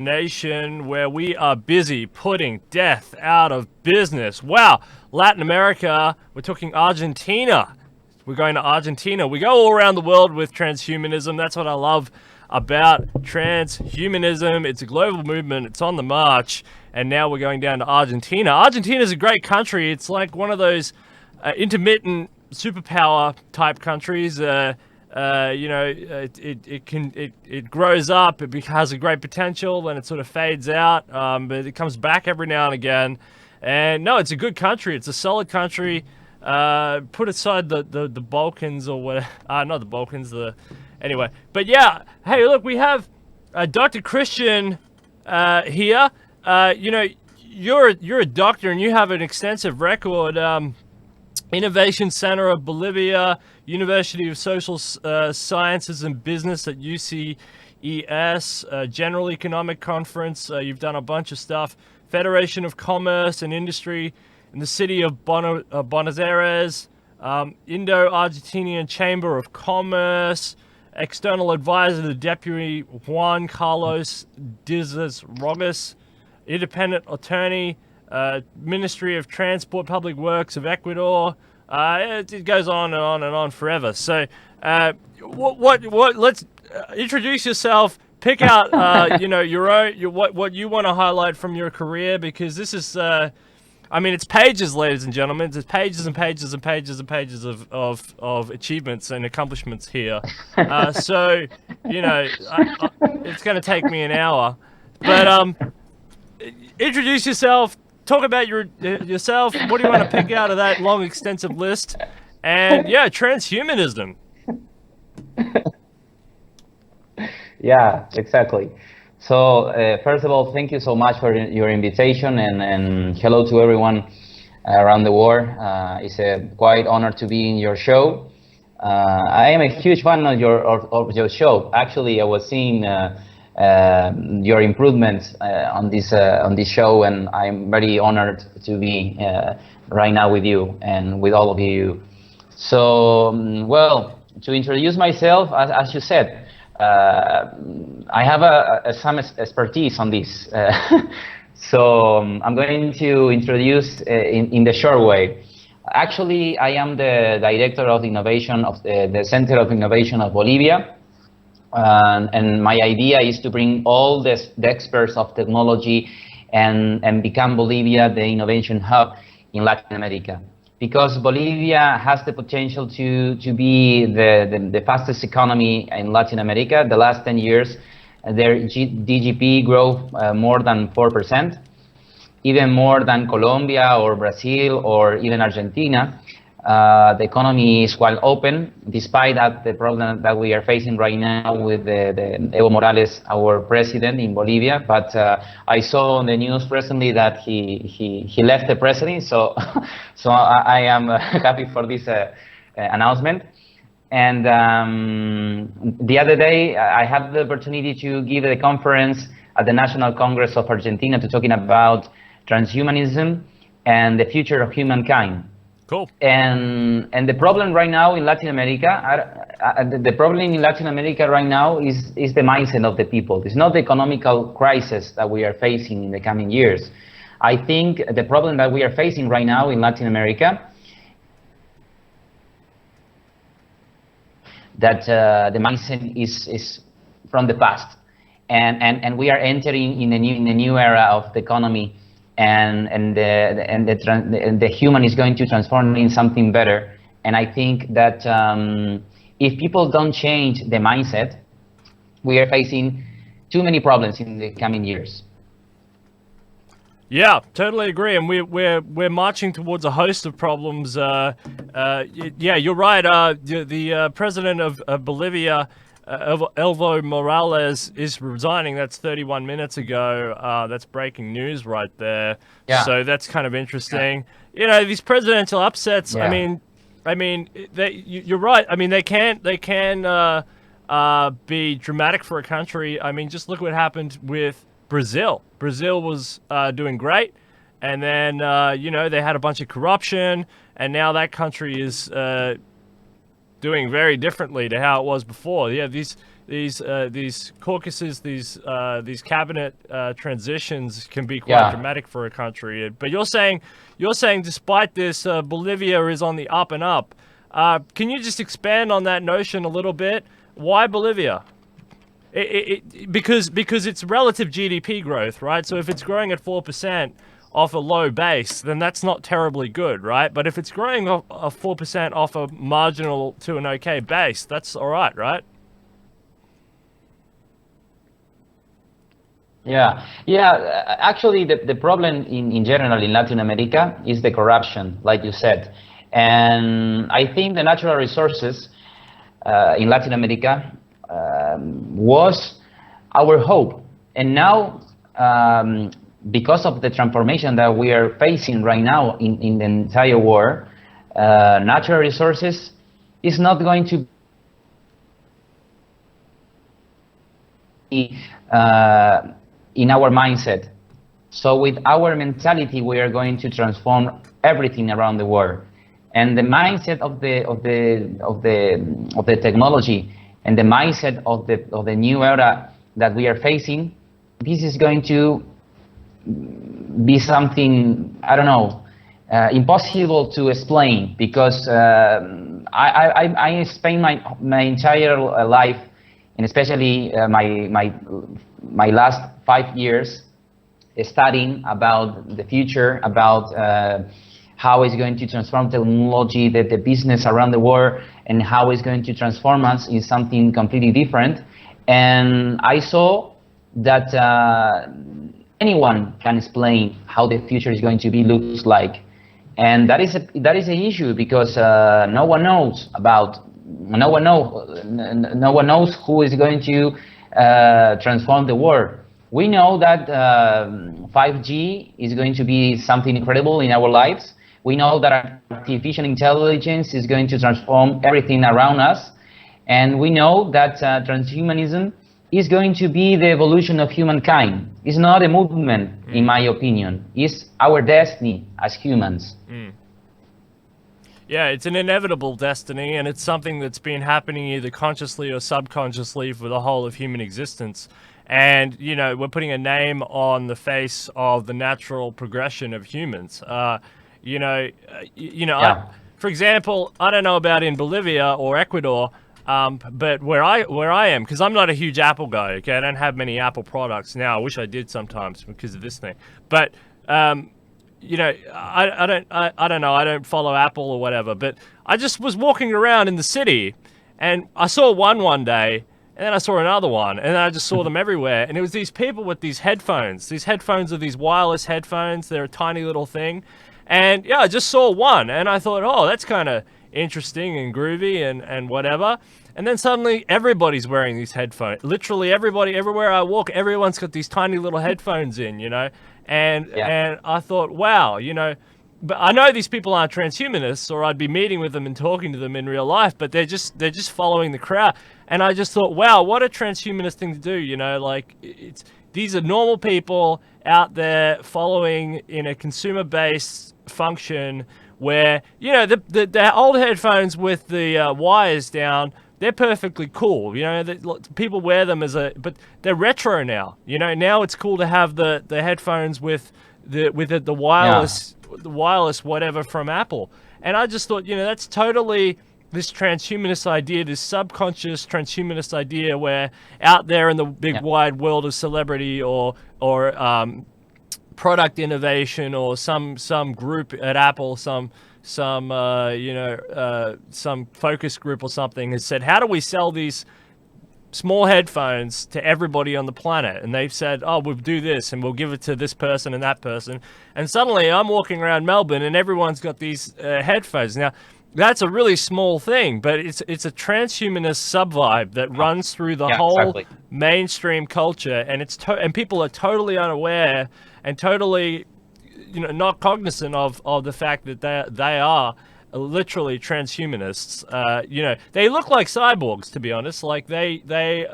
nation where we are busy putting death out of business. Wow, Latin America, we're talking Argentina. We're going to Argentina. We go all around the world with transhumanism. That's what I love about transhumanism. It's a global movement. It's on the march. And now we're going down to Argentina. Argentina is a great country. It's like one of those intermittent superpower type countries. It grows up. It has a great potential, then it sort of fades out. But it comes back every now and again. And no, it's a good country. It's a solid country. Put aside the Balkans or what? Not the Balkans. Anyway. But yeah, hey, look, we have Dr. Christian here. You're a doctor and you have an extensive record. Innovation Center of Bolivia, University of Social Sciences and Business at UCES, General Economic Conference. You've done a bunch of stuff. Federation of Commerce and Industry in the city of Buenos Aires, Indo-Argentinian Chamber of Commerce, external advisor to Deputy Juan Carlos Dizes Rogas, independent attorney, Ministry of Transport, Public Works of Ecuador. It goes on and on and on forever. So, let's introduce yourself. Pick out, what you want to highlight from your career, because this is, it's pages, ladies and gentlemen. There's pages and pages and pages and pages of achievements and accomplishments here. It's going to take me an hour. But introduce yourself. Talk about yourself. What do you want to pick out of that long, extensive list? And yeah, transhumanism. Yeah, exactly. So first of all, thank you so much for your invitation, and hello to everyone around the world. It's a quite honor to be in your show. I am a huge fan of your show. Actually, I was seeing your improvements on this show, and I'm very honored to be right now with you and with all of you. So, well, to introduce myself, as you said, I have some expertise on this. So I'm going to introduce in the short way. Actually, I am the director of innovation of the Center of Innovation of Bolivia. And my idea is to bring all the experts of technology and become Bolivia the innovation hub in Latin America. Because Bolivia has the potential to be the fastest economy in Latin America. The last 10 years, their GDP growth more than 4%, even more than Colombia or Brazil or even Argentina. The economy is quite open, despite that the problem that we are facing right now with the Evo Morales, our president in Bolivia. But I saw on the news recently that he left the presidency, so I am happy for this announcement. And the other day, I had the opportunity to give a conference at the National Congress of Argentina to talking about transhumanism and the future of humankind. Cool. And the problem right now in Latin America, the problem in Latin America right now is the mindset of the people. It's not the economical crisis that we are facing in the coming years. I think the problem that we are facing right now in Latin America, that the mindset is from the past, and we are entering in a new era of the economy. And the human is going to transform in something better. And I think that if people don't change the mindset, we are facing too many problems in the coming years. Yeah, totally agree. And we're marching towards a host of problems. Yeah, you're right. The president of Bolivia, Evo Morales, is resigning. That's 31 minutes ago. That's breaking news right there. Yeah. So that's kind of interesting. Yeah. You know, these presidential upsets. Yeah. You're right. I mean, they can be dramatic for a country. I mean, just look what happened with Brazil. Brazil was doing great, and then they had a bunch of corruption, and now that country is doing very differently to how it was before. Yeah, these these caucuses, these cabinet transitions can be quite dramatic for a country. But you're saying despite this, Bolivia is on the up and up. Can you just expand on that notion a little bit? Why Bolivia? Because it's relative GDP growth, right? So if it's growing at 4% off a low base, then that's not terribly good, right? But if it's growing off 4% off a marginal to an okay base, that's all right, right? Yeah. Actually, the problem in general in Latin America is the corruption, like you said. And I think the natural resources in Latin America was our hope. And now, because of the transformation that we are facing right now in the entire world, natural resources is not going to be in our mindset. So with our mentality, we are going to transform everything around the world. And the mindset of the technology and the mindset of the new era that we are facing, this is going to be something, I don't know, impossible to explain, because I spent my entire life, and especially my last 5 years, studying about the future, about how it's going to transform technology, the business around the world, and how it's going to transform us in something completely different. And I saw that anyone can explain how the future is going to be looks like, and that is an issue, because no one knows who is going to transform the world. We know that 5G is going to be something incredible in our lives. We know that artificial intelligence is going to transform everything around us. And we know that transhumanism is going to be the evolution of humankind. It's not a movement, in my opinion. It's our destiny as humans. Yeah, it's an inevitable destiny, and it's something that's been happening either consciously or subconsciously for the whole of human existence. And, you know, we're putting a name on the face of the natural progression of humans. For example, I don't know about in Bolivia or Ecuador, but where I am, because I'm not a huge Apple guy, okay? I don't have many Apple products now. I wish I did sometimes because of this thing. But you know, I don't know. I don't follow Apple or whatever. But I just was walking around in the city, and I saw one day, and then I saw another one, and then I just saw them everywhere. And it was these people with these headphones. These headphones are these wireless headphones. They're a tiny little thing. And yeah, I just saw one, and I thought, oh, that's kind of interesting and groovy and whatever. And then suddenly everybody's wearing these headphones. Literally everybody, everywhere I walk, everyone's got these tiny little headphones in, you know. And I thought, wow, you know, but I know these people aren't transhumanists, or I'd be meeting with them and talking to them in real life, but they're just following the crowd. And I just thought, wow, what a transhumanist thing to do, you know, like these are normal people out there following in a consumer-based function where, you know, the old headphones with the wires down, they're perfectly cool, you know. People wear them but they're retro now. You know, now it's cool to have the headphones with the wireless, the wireless whatever from Apple. And I just thought, you know, that's totally this transhumanist idea, this subconscious transhumanist idea, where out there in the big wide world of celebrity or product innovation, or some group at Apple, some focus group or something has said, how do we sell these small headphones to everybody on the planet? And they've said, oh, we'll do this, and we'll give it to this person and that person. And suddenly I'm walking around Melbourne, and everyone's got these headphones. Now, that's a really small thing, but it's a transhumanist sub-vibe that runs through the whole mainstream culture, and and people are totally unaware and totally, you know, not cognizant of the fact that they are literally transhumanists. You know, they look like cyborgs, to be honest. Like they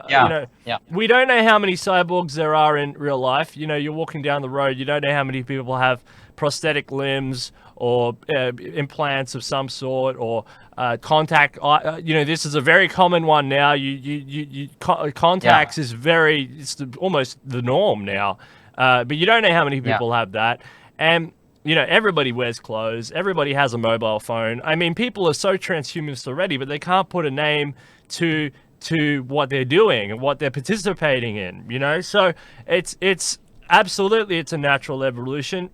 Yeah, you know, yeah, we don't know how many cyborgs there are in real life. You know, you're walking down the road, you don't know how many people have prosthetic limbs or implants of some sort, or contact. You know, this is a very common one now. Contacts is very, almost the norm now. But you don't know how many yeah, people have that. And you know, everybody wears clothes. Everybody has a mobile phone. I mean, people are so transhumanist already, but they can't put a name to what they're doing and what they're participating in. You know, so it's absolutely, it's a natural evolution.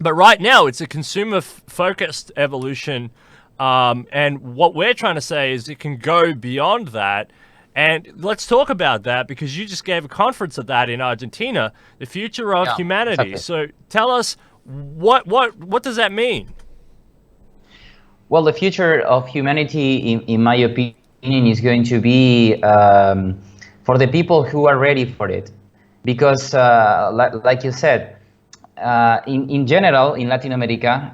But right now, it's a consumer-focused evolution, and what we're trying to say is it can go beyond that. And let's talk about that, because you just gave a conference of that in Argentina, the future of yeah, humanity. exactly. So tell us, what does that mean? Well, the future of humanity, in my opinion, is going to be for the people who are ready for it, because, like you said, in general, in Latin America,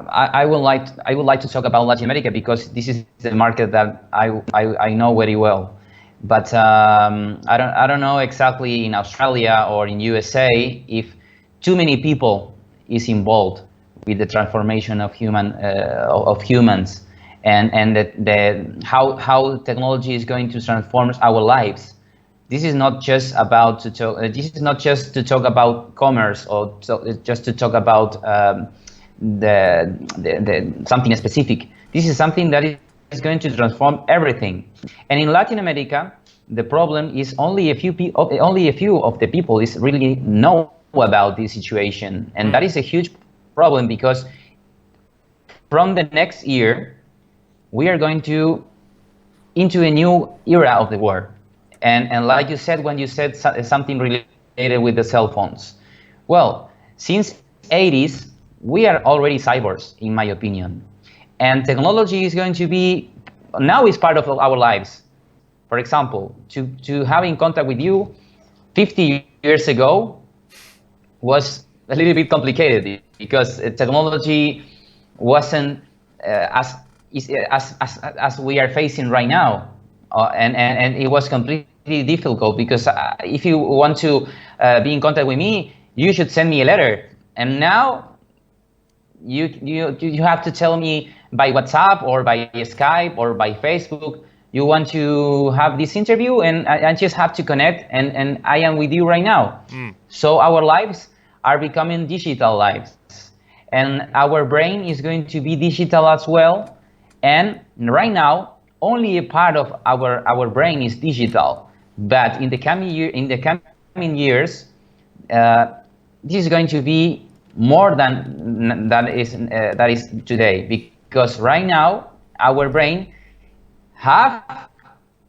I would like to talk about Latin America, because this is the market that I know very well. But I don't know exactly in Australia or in USA if too many people is involved with the transformation of humans, and how technology is going to transform our lives. This is not just about to talk. This is not just to talk about commerce, or just to talk about the something specific. This is something that is going to transform everything. And in Latin America, the problem is only a few of the people is really know about this situation, and that is a huge problem, because from the next year we are going to into a new era of the world. And like you said, when you said something related with the cell phones, well, since 80s we are already cyborgs, in my opinion, and technology is going to be now is part of our lives. For example, to have in contact with you 50 years ago was a little bit complicated, because technology wasn't as we are facing right now, and it was completely difficult, because if you want to be in contact with me, you should send me a letter, and now you have to tell me by WhatsApp or by Skype or by Facebook you want to have this interview, and I just have to connect, and I am with you right now. So our lives are becoming digital lives, and our brain is going to be digital as well. And right now only a part of our brain is digital, but in the coming years this is going to be more than that is today, because right now our brain half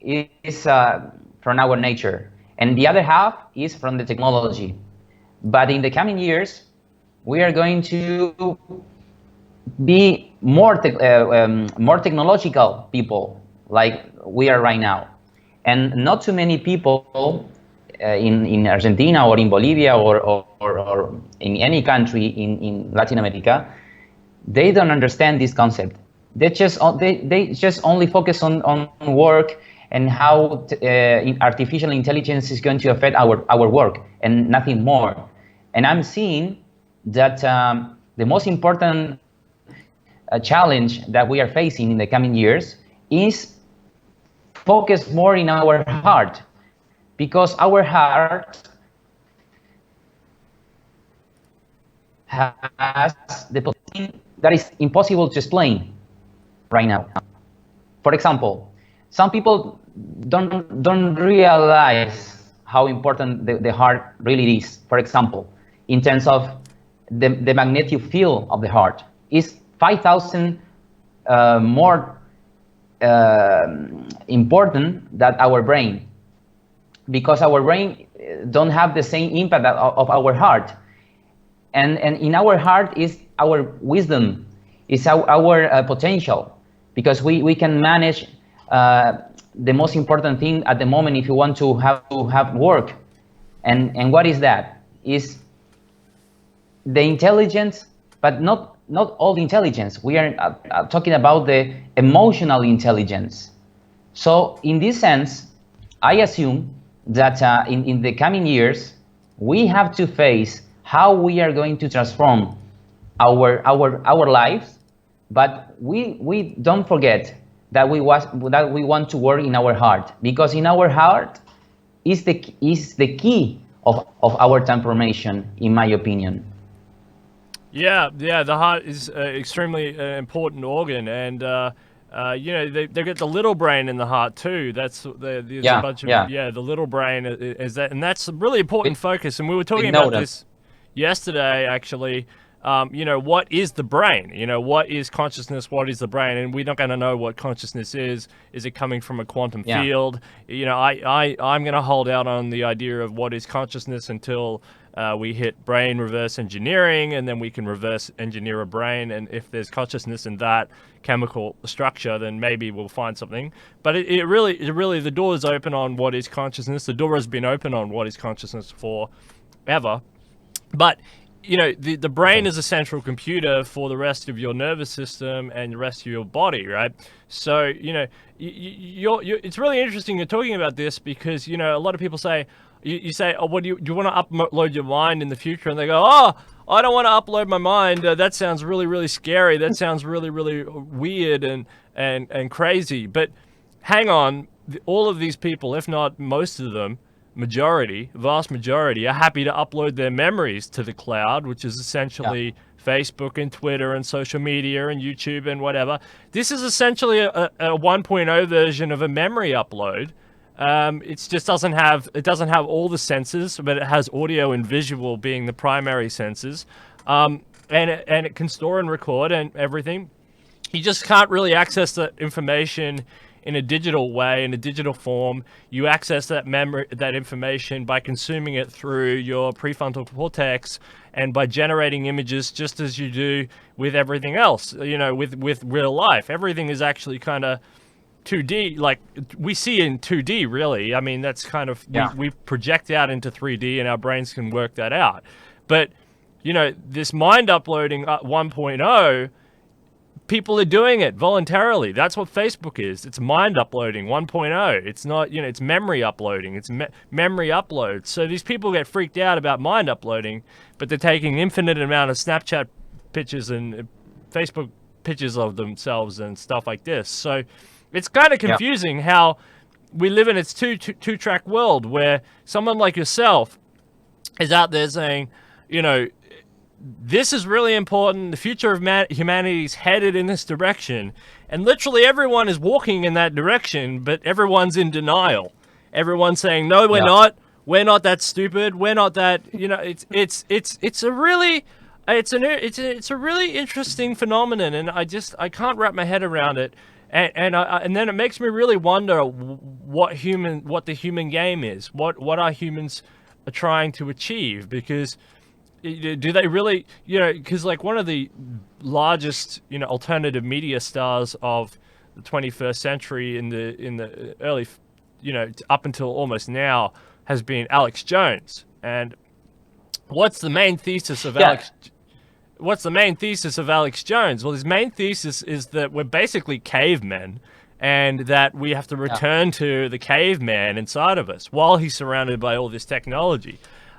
is from our nature, and the other half is from the technology. But in the coming years, we are going to be more technological people, like we are right now. And not too many people in Argentina or in Bolivia or in any country in Latin America, they don't understand this concept. They just only focus on work and how artificial intelligence is going to affect our work, and nothing more. And I'm seeing that the most important challenge that we are facing in the coming years is focus more in our heart, because our heart has the potential that is impossible to explain right now. For example, some people don't realize how important the heart really is. For example, in terms of the magnetic field of the heart is 5,000 more important than our brain, because our brain don't have the same impact of our heart. And in our heart is our wisdom, is our potential, because we can manage the most important thing at the moment if you want to have work. And what is that? Is the intelligence, but not not all the intelligence. We are talking about the emotional intelligence. So in this sense, I assume that in the coming years, we have to face how we are going to transform our lives, but we don't forget that we want to work in our heart, because in our heart is the key of our transformation, in my opinion. Yeah, the heart is extremely important organ, and you know, they get the little brain in the heart too. There's a bunch of the little brain is that, and that's a really important focus. And we were talking about this yesterday, actually. You know, what is the brain? You know, what is consciousness? What is the brain? And we're not going to know what consciousness is. Is it coming from a quantum field? You know, I'm going to hold out on the idea of what is consciousness until we hit brain reverse engineering, and then we can reverse engineer a brain. And if there's consciousness in that chemical structure, then maybe we'll find something. But it really, the door is open on what is consciousness. The door has been open on what is consciousness forever. But you know, the brain is a central computer for the rest of your nervous system and the rest of your body, right? So, you know, it's really interesting you're talking about this, because, you know, a lot of people say, you say, oh, what do you want to upload your mind in the future? And they go, oh, I don't want to upload my mind. That sounds really, really scary. That sounds really, really weird and crazy. But hang on, all of these people, if not most of them, vast majority, are happy to upload their memories to the cloud, which is essentially Facebook and Twitter and social media and YouTube and whatever. This is essentially a 1.0 version of a memory upload. It just doesn't have all the senses, but it has audio and visual being the primary senses, and it can store and record and everything. You just can't really access that information in a digital way, in a digital form. You access that information by consuming it through your prefrontal cortex and by generating images, just as you do with everything else. You know, with real life, everything is actually kind of 2D, like we see in 2D, really. I mean, that's kind of, we project out into 3D and our brains can work that out. But, you know, this mind uploading 1.0, people are doing it voluntarily. That's what Facebook is. It's mind uploading 1.0. It's not, you know, it's memory uploading. It's memory upload. So these people get freaked out about mind uploading, but they're taking infinite amount of Snapchat pictures and Facebook pictures of themselves and stuff like this. So it's kind of confusing how we live in its two-track world, where someone like yourself is out there saying, you know, this is really important. The future of humanity is headed in this direction. And literally everyone is walking in that direction, but everyone's in denial. Everyone's saying, no, we're not. We're not that stupid. We're not that, you know, it's a really interesting phenomenon. And I can't wrap my head around it. And then it makes me really wonder what the human game is. What our humans are trying to achieve, because do they really, you know, because like one of the largest, you know, alternative media stars of the 21st century in the early, you know, up until almost now has been Alex Jones. And what's the main thesis of What's the main thesis of Alex Jones? Well, his main thesis is that we're basically cavemen, and that we have to return to the caveman inside of us while he's surrounded by all this technology.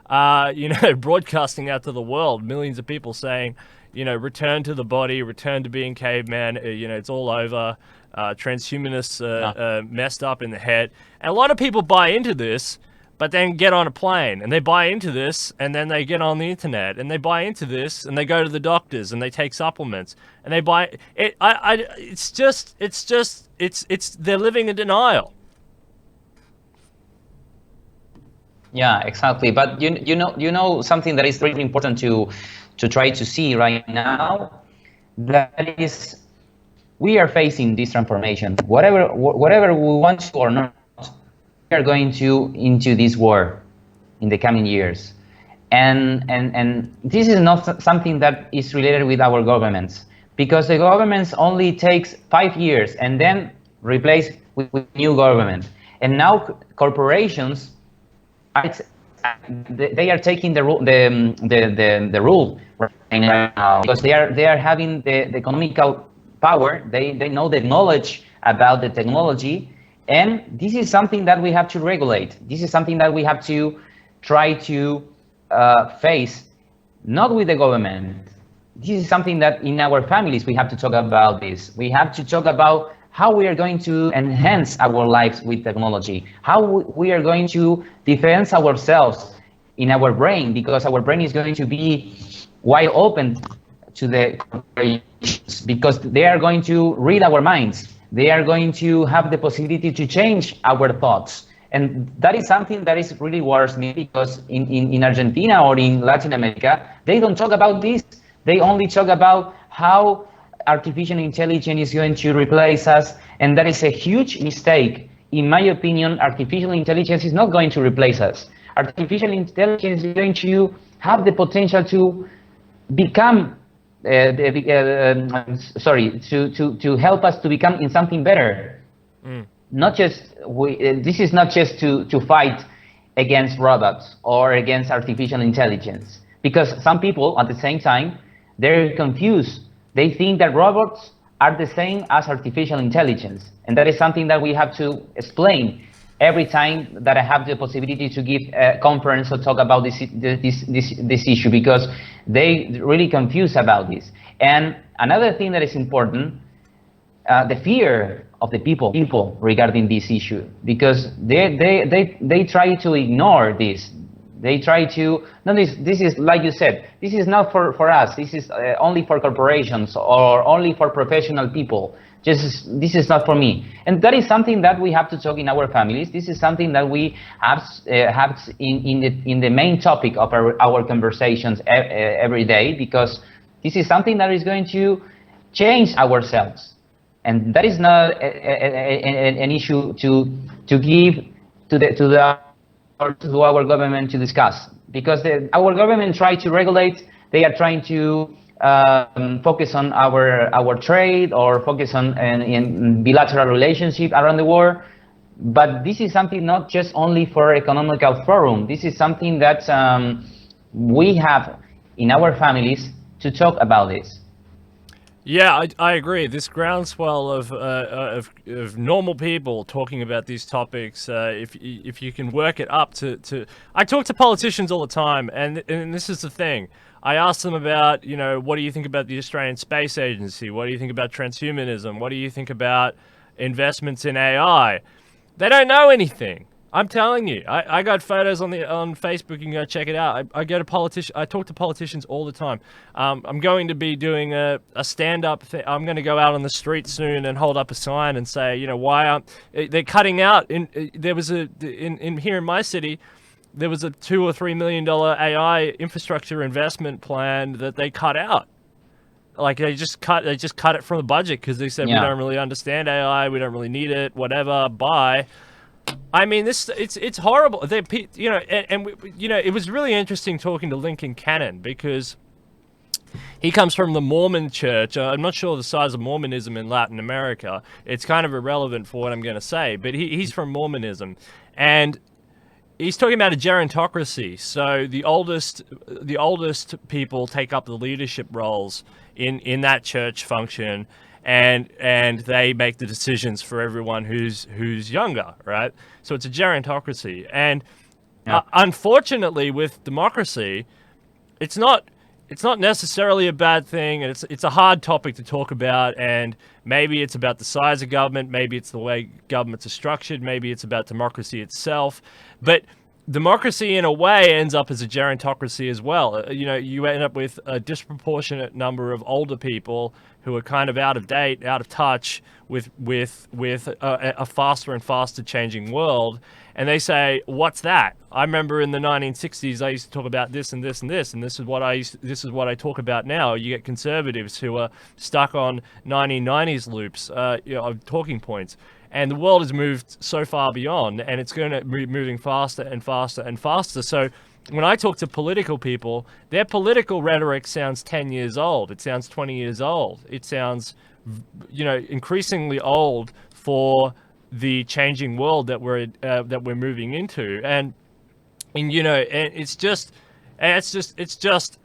You know, broadcasting out to the world, millions of people saying, you know, return to the body, return to being caveman, you know, it's all over. Transhumanists messed up in the head. And a lot of people buy into this, but then get on a plane, and they buy into this, and then they get on the internet, and they buy into this, and they go to the doctors, and they take supplements, and they buy it. It's they're living in denial. Yeah, exactly. But you know something that is really important to try to see right now, that is, we are facing this transformation. Whatever we want to or not, we are going into this war in the coming years, and this is not something that is related with our governments, because the governments only takes 5 years and then replace with new government, and now corporations they are taking the rule right now, because they are having the economical power. They know the knowledge about the technology, and this is something that we have to regulate. This is something that we have to try to face, not with the government. This is something that in our families we have to talk about this. We have to talk about how we are going to enhance our lives with technology, how we are going to defend ourselves in our brain, because our brain is going to be wide open to the corporations, because they are going to read our minds. They are going to have the possibility to change our thoughts. And that is something that is really worries me, because in Argentina or in Latin America, they don't talk about this. They only talk about how artificial intelligence is going to replace us, and that is a huge mistake. In my opinion, artificial intelligence is not going to replace us. Artificial intelligence is going to have the potential to become, to help us to become in something better. Not just this is not just to fight against robots or against artificial intelligence, because some people at the same time, they're confused. They think that robots are the same as artificial intelligence, and that is something that we have to explain every time that I have the possibility to give a conference or talk about this issue, because they really confused about this. And another thing that is important, the fear of the people regarding this issue, because they try to ignore this. They try to, no, this is, like you said, this is not for us. This is only for corporations or only for professional people. This is not for me. And that is something that we have to talk in our families. This is something that we have in the main topic of our conversations every day, because this is something that is going to change ourselves. And that is not an issue to give to our government to discuss, because our government try to regulate. They are trying to focus on our trade, or focus on in bilateral relationship around the world. But this is something not just only for economical forum. This is something that we have in our families to talk about this. Yeah, I agree. This groundswell of normal people talking about these topics, if you can work it up to I talk to politicians all the time, and this is the thing. I ask them about, what do you think about the Australian Space Agency? What do you think about transhumanism? What do you think about investments in AI? They don't know anything. I'm telling you, I got photos on Facebook. You can go check it out. I talk to politicians all the time. I'm going to be doing a stand-up thing. I'm going to go out on the street soon and hold up a sign and say, why aren't they're cutting out? There was in here in my city, there was a $2 or $3 million AI infrastructure investment plan that they cut out. Like they just cut it from the budget, because they said, we don't really understand AI, we don't really need it, whatever. Bye. I mean, it's horrible. It was really interesting talking to Lincoln Cannon, because he comes from the Mormon church. I'm not sure the size of Mormonism in Latin America. It's kind of irrelevant for what I'm going to say, but he's from Mormonism, and he's talking about a gerontocracy. So the oldest people take up the leadership roles in that church function, and they make the decisions for everyone who's younger, right? So it's a gerontocracy, and unfortunately, with democracy, it's not necessarily a bad thing, and it's a hard topic to talk about. And maybe it's about the size of government, maybe it's the way governments are structured, maybe it's about democracy itself, but democracy in a way ends up as a gerontocracy as well. You end up with a disproportionate number of older people who are kind of out of date, out of touch with a faster and faster changing world. And they say, what's that? I remember in the 1960s, I used to talk about this and this and this, and this is what I talk about now. You get conservatives who are stuck on 1990s loops, of talking points. And the world has moved so far beyond, and it's going to be moving faster and faster and faster. So when I talk to political people, their political rhetoric sounds 10 years old. It sounds 20 years old. It sounds, increasingly old for the changing world that we're moving into. And And and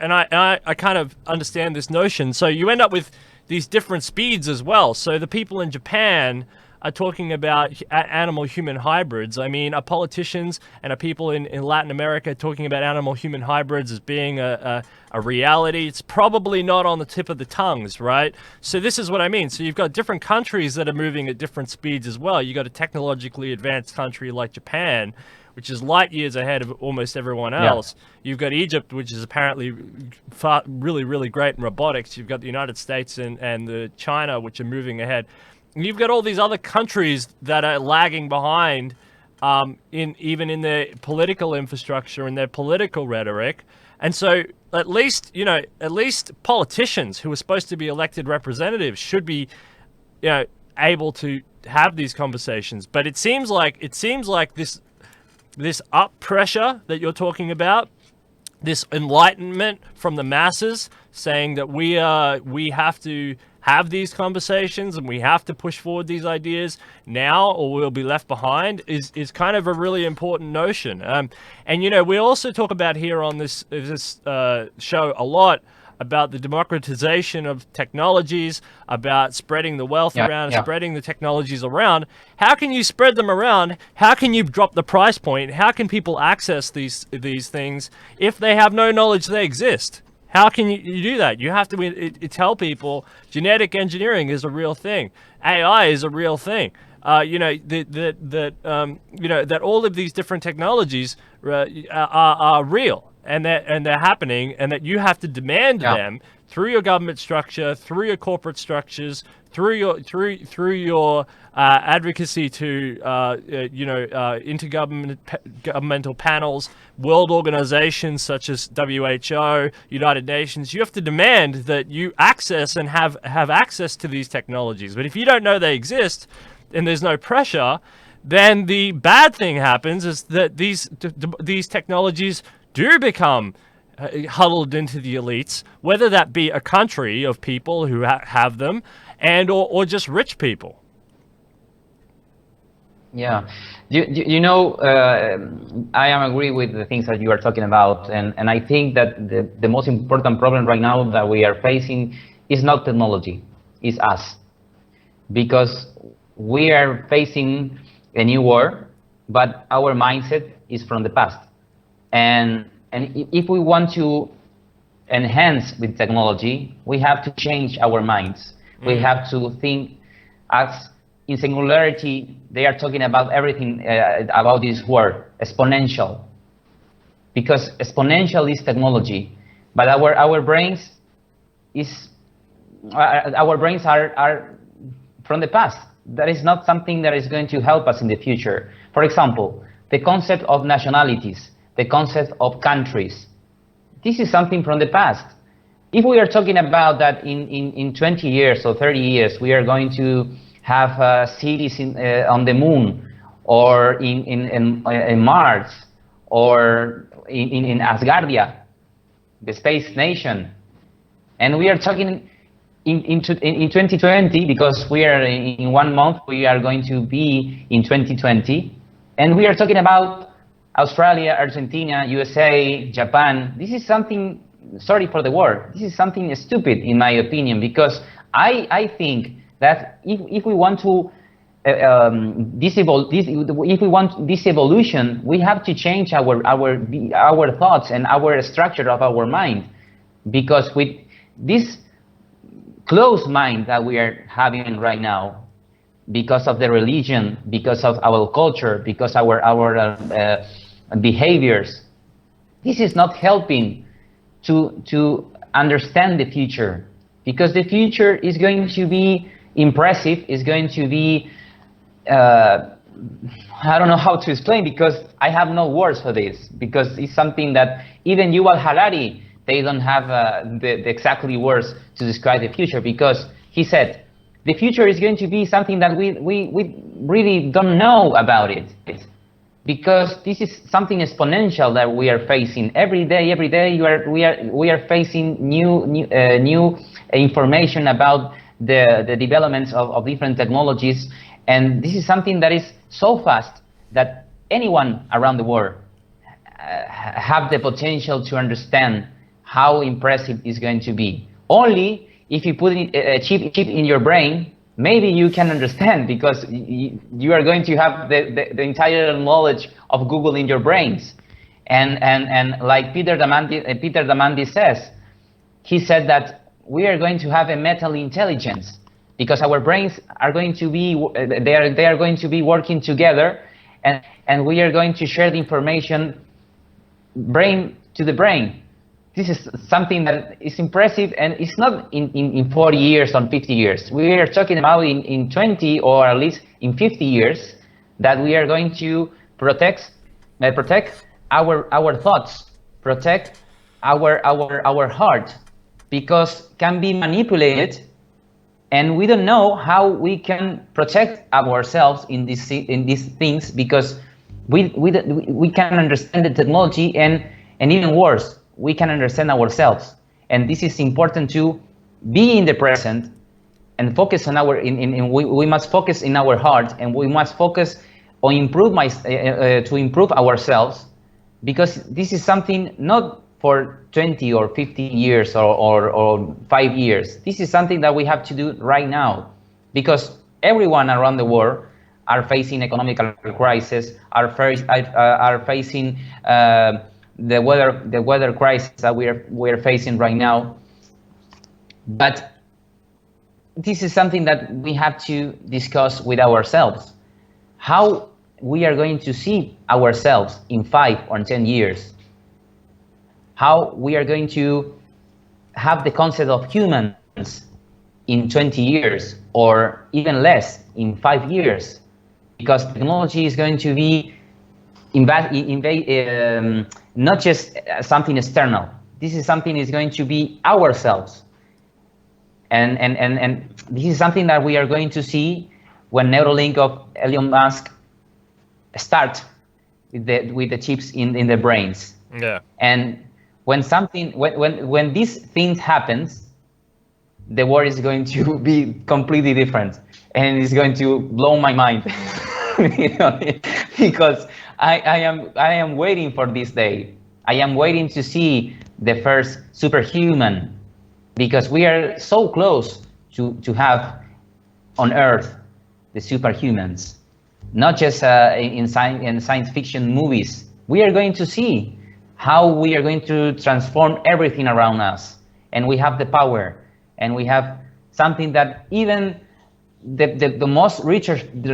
and I kind of understand this notion. So you end up with these different speeds as well. So the people in Japan are talking about animal human hybrids. I mean, are politicians and are people in Latin America talking about animal human hybrids as being a reality? It's probably not on the tip of the tongues, right? So this is what I mean. So you've got different countries that are moving at different speeds as well. You got a technologically advanced country like Japan, which is light years ahead of almost everyone else. Yeah. You've got Egypt, which is apparently really, really great in robotics. You've got the United States and the China, which are moving ahead. And you've got all these other countries that are lagging behind, even in their political infrastructure and their political rhetoric. And so at least politicians who are supposed to be elected representatives should be, able to have these conversations. But it seems like this up pressure that you're talking about, this enlightenment from the masses saying that we have to have these conversations and we have to push forward these ideas now or we'll be left behind is kind of a really important notion. And we also talk about here on this show a lot about the democratization of technologies, about spreading the wealth around, spreading the technologies around. How can you spread them around? How can you drop the price point? How can people access these things if they have no knowledge they exist? How can you do that? You have to tell people genetic engineering is a real thing. AI is a real thing. That all of these different technologies are real. And they're happening, and that you have to demand them through your government structure, through your corporate structures, through your advocacy to intergovernmental panels, world organizations such as WHO, United Nations. You have to demand that you access and have access to these technologies. But if you don't know they exist, and there's no pressure, then the bad thing happens is that these technologies do become huddled into the elites, whether that be a country of people who have them or just rich people. Yeah, I am agree with the things that you are talking about, and I think that the most important problem right now that we are facing is not technology, it's us, because we are facing a new war, but our mindset is from the past. And if we want to enhance with technology, we have to change our minds. We have to think as in singularity. They are talking about everything about this word, exponential, because exponential is technology, but our brains are from the past. That is not something that is going to help us in the future. For example, the concept of nationalities, the concept of countries. This is something from the past. If we are talking about that in 20 years or 30 years, we are going to have cities on the moon, or in Mars, or in Asgardia, the space nation. And we are talking in 2020, because we are in 1 month, we are going to be in 2020. And we are talking about Australia, Argentina, USA, Japan. This is something, sorry for the word, this is something stupid in my opinion, because I think that if we want to if we want this evolution, we have to change our thoughts and our structure of our mind, because with this closed mind that we are having right now, because of the religion, because of our culture, because our behaviors, this is not helping to understand the future, because the future is going to be impressive, is going to be I don't know how to explain, because I have no words for this, because it's something that even Yuval Harari, they don't have the exactly words to describe the future, because he said the future is going to be something that we really don't know about it, because this is something exponential that we are facing every day. We are facing new information about the developments of different technologies, and this is something that is so fast that anyone around the world have the potential to understand how impressive it's going to be. Only if you put a chip in your brain, maybe you can understand, because you are going to have the entire knowledge of Google in your brains. And like Peter Diamandis says, he said that we are going to have a metal intelligence, because our brains are going to be they are going to be working together, and we are going to share the information brain to the brain. This is something that is impressive, and it's not in 40 years or 50 years. We are talking about in 20 or at least in 50 years that we are going to protect our thoughts, protect our heart, because can be manipulated, and we don't know how we can protect ourselves in these things, because we can understand the technology, and even worse, we can understand ourselves. And this is important to be in the present and focus on we must focus in our heart, and we must focus on to improve ourselves, because this is something not for 20 or 15 years or 5 years. This is something that we have to do right now, because everyone around the world are facing economical crisis, are facing the weather crisis that we are facing right now. But this is something that we have to discuss with ourselves, how we are going to see ourselves in 5 or 10 years, how we are going to have the concept of humans in 20 years, or even less, in 5 years, because technology is going to be not just something external. This is something is going to be ourselves, and this is something that we are going to see when Neuralink of Elon Musk start with the chips in the brains. Yeah. And when this thing happens, the world is going to be completely different, and it's going to blow my mind. Because I am waiting for this day. I am waiting to see the first superhuman, because we are so close to have on Earth the superhumans, not just in science fiction movies. We are going to see how we are going to transform everything around us, and we have the power, and we have something that even the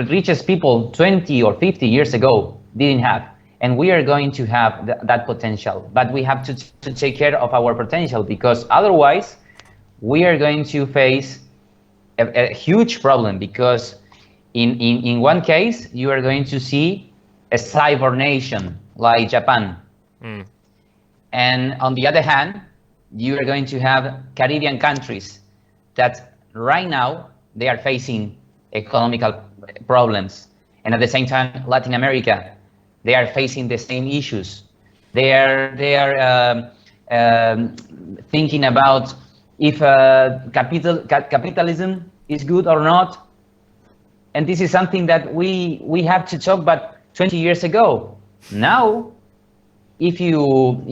richest people 20 or 50 years ago didn't have, and we are going to have that potential. But we have to take care of our potential, because otherwise we are going to face a huge problem, because in one case you are going to see a cyber nation like Japan. And on the other hand, you are going to have Caribbean countries that right now they are facing economical problems, and at the same time Latin America, they are facing the same issues. They are thinking about if capitalism is good or not, and this is something that we have to talk about 20 years ago. Now, if you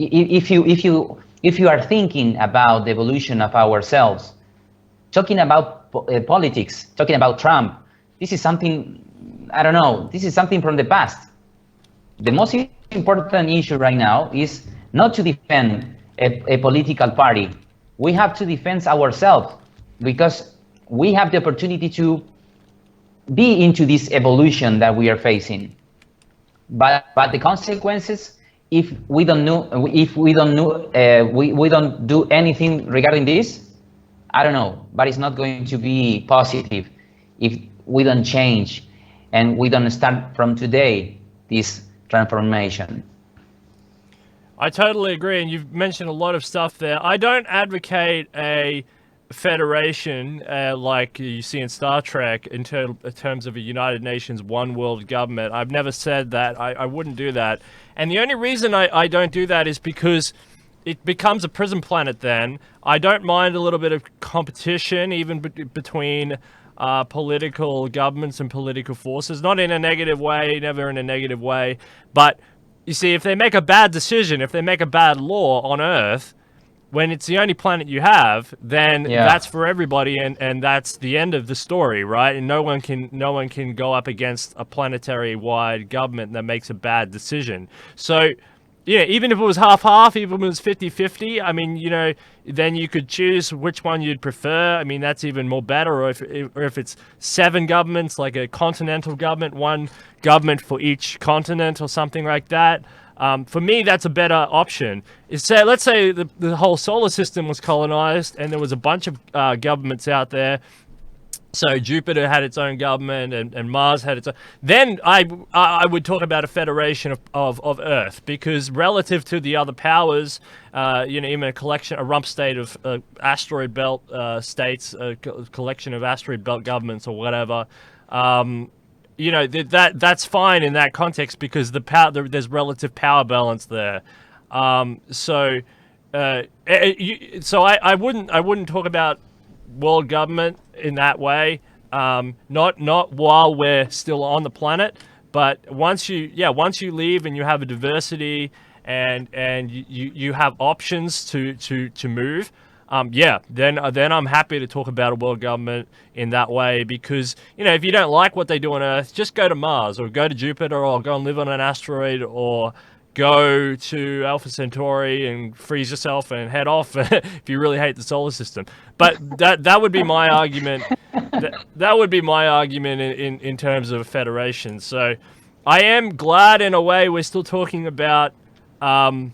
are thinking about the evolution of ourselves, talking about politics, talking about Trump, this is something, I don't know, this is something from the past. The most important issue right now is not to defend a political party. We have to defend ourselves, because we have the opportunity to be into this evolution that we are facing. But the consequences, if we don't do anything regarding this, I don't know, but it's not going to be positive if we don't change and we don't start from today this transformation. I totally agree, and you've mentioned a lot of stuff there. I don't advocate a federation like you see in Star Trek in terms of a United Nations one world government. I've never said that. I wouldn't do that. And the only reason I don't do that is because it becomes a prison planet then. I don't mind a little bit of competition, even between political governments and political forces. Not in a negative way, never in a negative way. But you see, if they make a bad decision, if they make a bad law on Earth, when it's the only planet you have, then Yeah. that's for everybody, and that's the end of the story, right? And no one can go up against a planetary wide government that makes a bad decision. So, yeah, even if it was half-half, even if it was 50-50, I mean, then you could choose which one you'd prefer. I mean, that's even more better. Or if it's 7 governments, like a continental government, 1 government for each continent or something like that. For me, that's a better option. Let's say the whole solar system was colonized and there was a bunch of governments out there. So Jupiter had its own government and Mars had its own. Then I would talk about a federation of Earth, because relative to the other powers, even a rump state of asteroid belt states, a collection of asteroid belt governments or whatever, that's fine in that context, because there's relative power balance there. So I wouldn't talk about world government in that way, not while we're still on the planet, but once you leave and you have a diversity and you have options to move, then I'm happy to talk about a world government in that way, because if you don't like what they do on Earth, just go to Mars or go to Jupiter or go and live on an asteroid, or go to Alpha Centauri and freeze yourself and head off if you really hate the solar system. But that would be my argument. That would be my argument in terms of federation. So I am glad in a way we're still talking about, we're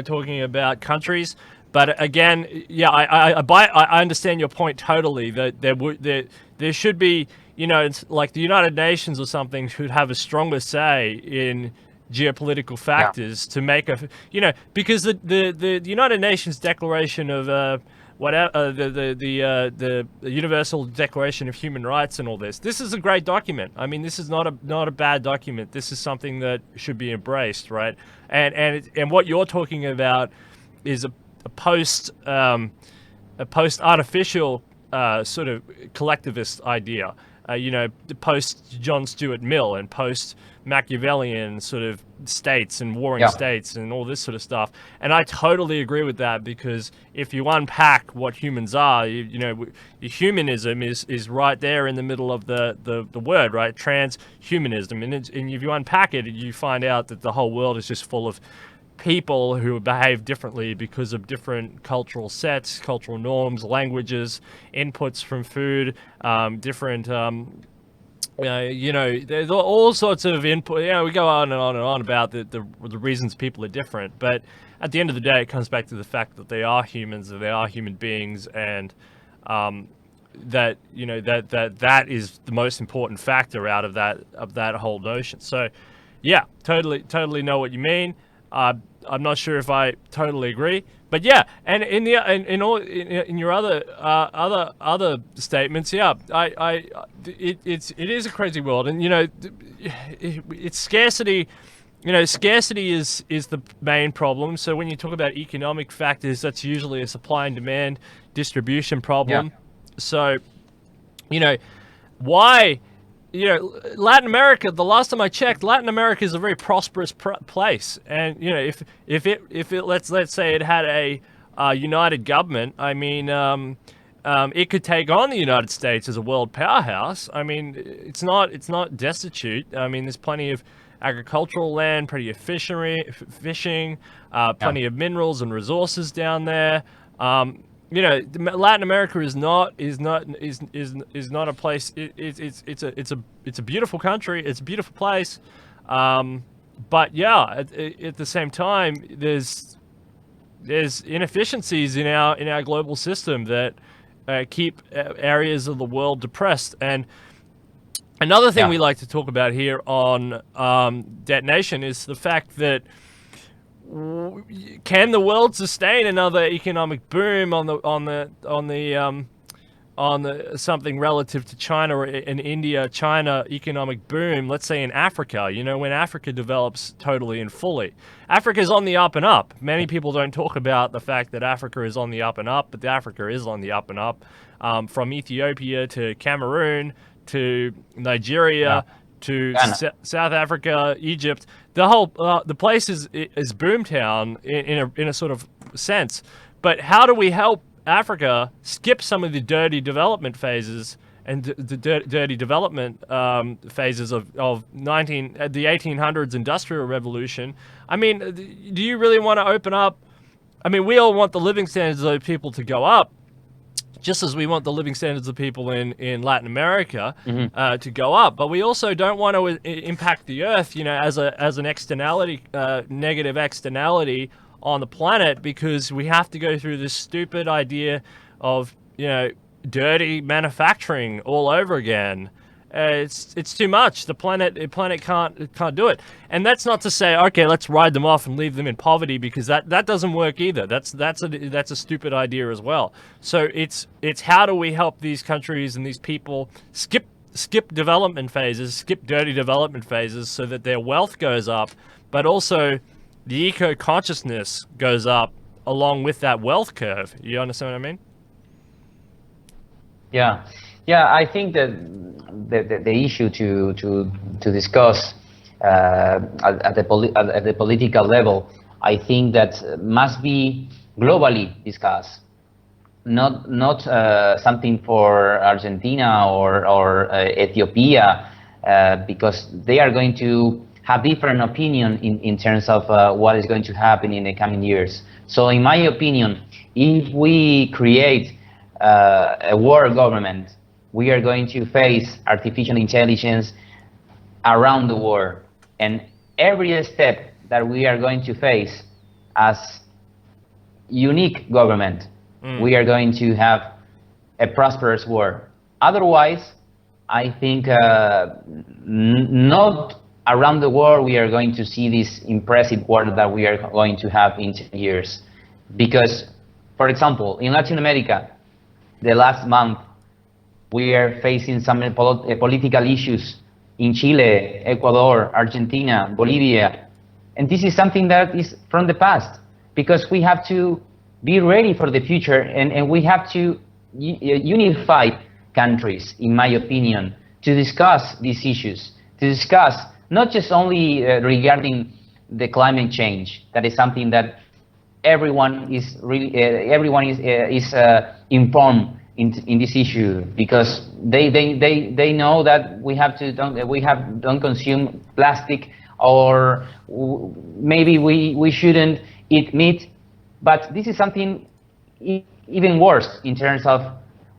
talking about countries. But again, yeah, I understand your point totally, that there should be, it's like the United Nations or something should have a stronger say in geopolitical factors to make because the United Nations Declaration of the Universal Declaration of Human Rights and all this is a great document. I mean, this is not a bad document. This is something that should be embraced, right? And what you're talking about is a post artificial sort of collectivist idea. Post John Stuart Mill and post Machiavellian sort of states and warring states and all this sort of stuff. And I totally agree with that, because if you unpack what humans are, humanism is right there in the middle of the word, right? Transhumanism. And if you unpack it, you find out that the whole world is just full of people who behave differently because of different cultural sets, cultural norms, languages, inputs from food, different, there's all sorts of input. We go on and on and on about the reasons people are different, but at the end of the day, it comes back to the fact that they are humans, that they are human beings, and that is the most important factor out of that whole notion. So, yeah, totally know what you mean. I'm not sure if I totally agree, but yeah, and in your other statements, yeah, it is a crazy world, and it's scarcity. Scarcity is the main problem. So when you talk about economic factors, that's usually a supply and demand distribution problem. Yeah. So, why? Latin America, the last time I checked, Latin America is a very prosperous place. And, if it let's say it had a united government, I mean, it could take on the United States as a world powerhouse. I mean, it's not destitute. I mean, there's plenty of agricultural land, plenty of fishing, plenty of minerals and resources down there. Latin America is not a place. It's a beautiful country. It's a beautiful place, but yeah, at the same time, there's inefficiencies in our global system that keep areas of the world depressed. And another thing we like to talk about here on Detonation is the fact that, can the world sustain another economic boom on the something relative to China or in India, China economic boom, let's say in Africa, when Africa develops totally and fully. Africa's on the up and up. Many people don't talk about the fact that Africa is on the up and up, but Africa is on the up and up. From Ethiopia to Cameroon to Nigeria to Ghana. South Africa, Egypt. The whole the place is boomtown in a sort of sense. But how do we help Africa skip some of the dirty development phases and the dirty development phases of the 1800s industrial revolution? I mean, do you really want to open up? I mean, we all want the living standards of people to go up, just as we want the living standards of people in Latin America to go up. But we also don't want to impact the earth, as an externality, negative externality on the planet, because we have to go through this stupid idea of, dirty manufacturing all over again. It's too much. The planet can't do it. And that's not to say, okay, let's ride them off and leave them in poverty, because that doesn't work either. That's a stupid idea as well. So it's how do we help these countries and these people skip development phases, skip dirty development phases, so that their wealth goes up, but also the eco consciousness goes up along with that wealth curve. You understand what I mean? Yeah, I think that the issue to discuss at the political level, I think that must be globally discussed, not something for Argentina or Ethiopia, because they are going to have different opinion in terms of what is going to happen in the coming years. So in my opinion, if we create a world government, we are going to face artificial intelligence around the world. And every step that we are going to face as unique government, we are going to have a prosperous world. Otherwise, I think not around the world we are going to see this impressive world that we are going to have in 10 years. Because, for example, in Latin America, the last month, we are facing some political issues in Chile, Ecuador, Argentina, Bolivia. And this is something that is from the past, because we have to be ready for the future, and we have to unify countries, in my opinion, to discuss these issues, to discuss not just only regarding the climate change. That is something that everyone is informed in this issue, because they know that we don't consume plastic, or maybe we shouldn't eat meat. But this is something even worse in terms of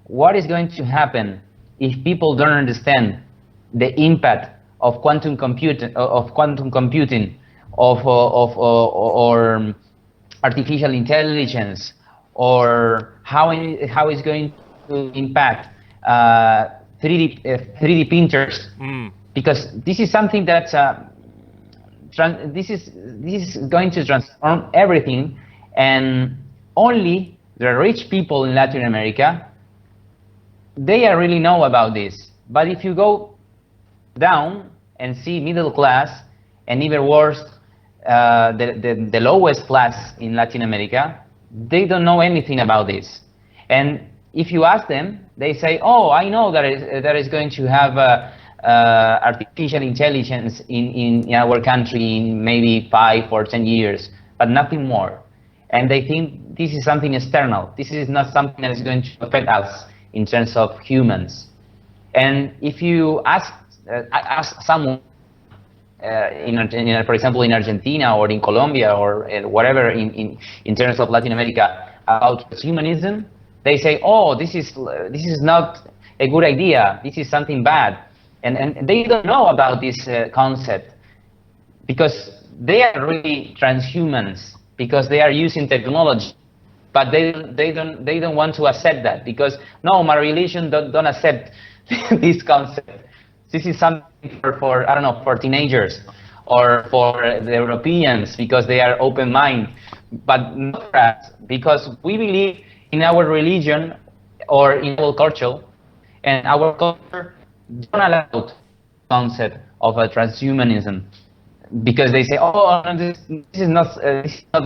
what is going to happen if people don't understand the impact of quantum computing, or artificial intelligence, or how it's going to impact 3D printers, because this is something that this is going to transform everything, and only the rich people in Latin America, they really know about this. But if you go down and see middle class, and even worse, the lowest class in Latin America, they don't know anything about this. And if you ask them, they say, "Oh, I know that is going to have artificial intelligence in our country in maybe 5 or 10 years, but nothing more." And they think this is something external. This is not something that is going to affect us in terms of humans. And if you ask someone, for example, in Argentina or in Colombia or whatever in terms of Latin America about transhumanism, they say, "Oh, this is not a good idea. This is something bad," and they don't know about this concept, because they are really transhumans, because they are using technology, but they don't want to accept that, because no, my religion don't accept this concept. This is something for I don't know, for teenagers or for the Europeans, because they are open-minded, but not for us, because we believe in our religion or in our culture, and our culture don't allow the concept of a transhumanism, because they say, "Oh, this is not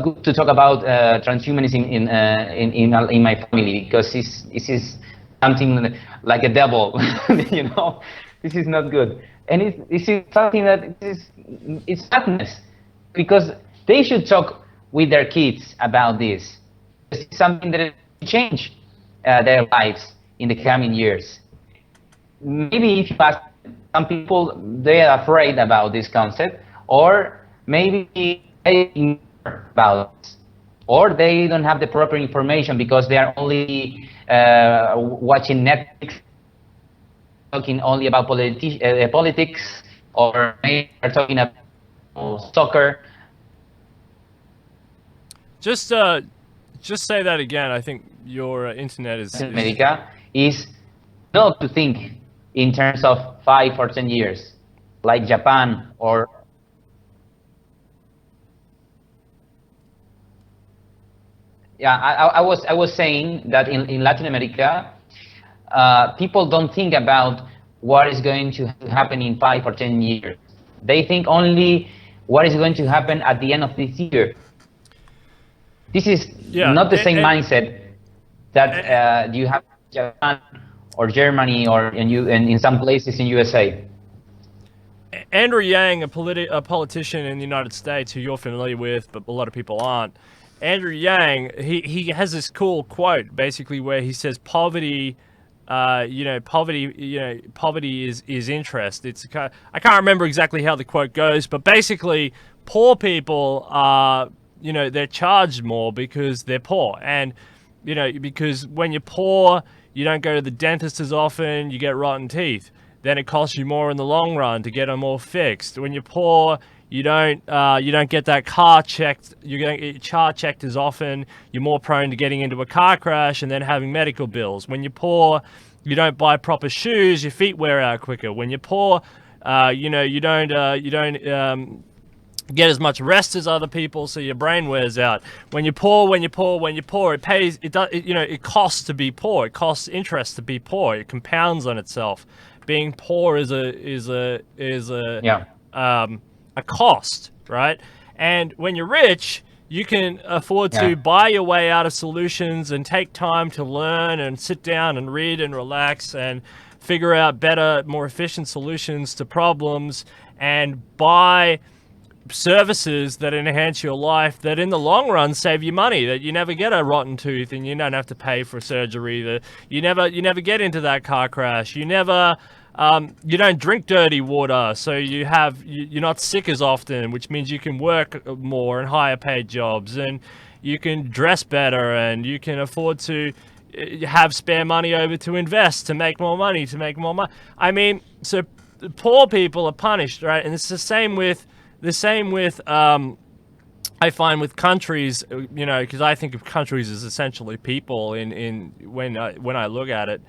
good to talk about transhumanism in my family, because this is something like a devil," you know. This is not good. and this is something that it's sadness, because they should talk with their kids about this. It's something that will change their lives in the coming years. Maybe if you ask some people, they are afraid about this concept, or maybe they ignore about it, or they don't have the proper information because they are only watching Netflix, talking only about politics, or maybe they're talking about soccer. Just say that again. I think your internet is. America is not to think in terms of 5 or 10 years, like Japan or. Yeah, I was saying that in Latin America, people don't think about what is going to happen in 5 or 10 years. They think only what is going to happen at the end of this year. This is not the same mindset that you have in Japan or Germany or in some places in USA. Andrew Yang, a politician in the United States who you're familiar with, but a lot of people aren't. Andrew Yang, he has this cool quote basically where he says poverty is interest. I can't remember exactly how the quote goes, but basically poor people are, they're charged more because they're poor. And, because when you're poor, you don't go to the dentist as often, you get rotten teeth. Then it costs you more in the long run to get them all fixed. When you're poor, you don't get that car checked. You're going to get your car checked as often. You're more prone to getting into a car crash and then having medical bills. When you're poor, you don't buy proper shoes. Your feet wear out quicker. When you're poor, you don't get as much rest as other people, so your brain wears out. When you're poor, it costs to be poor. It costs interest to be poor. It compounds on itself. Being poor is a cost, right? And when you're rich, you can afford to buy your way out of solutions and take time to learn and sit down and read and relax and figure out better, more efficient solutions to problems, and buy services that enhance your life that in the long run save you money, that you never get a rotten tooth and you don't have to pay for surgery, that you never get into that car crash, you don't drink dirty water, so you're not sick as often, which means you can work more and higher paid jobs, and you can dress better, and you can afford to have spare money over to invest, to make more money. I mean, so poor people are punished, right? And it's the same with I find with countries, because I think of countries as essentially people when I look at it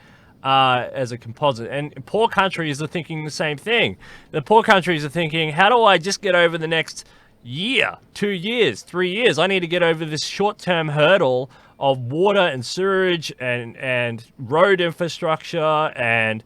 as a composite. And poor countries are thinking the same thing. The poor countries are thinking, how do I just get over the next year, 2 years, 3 years? I need to get over this short-term hurdle of water and sewage and road infrastructure and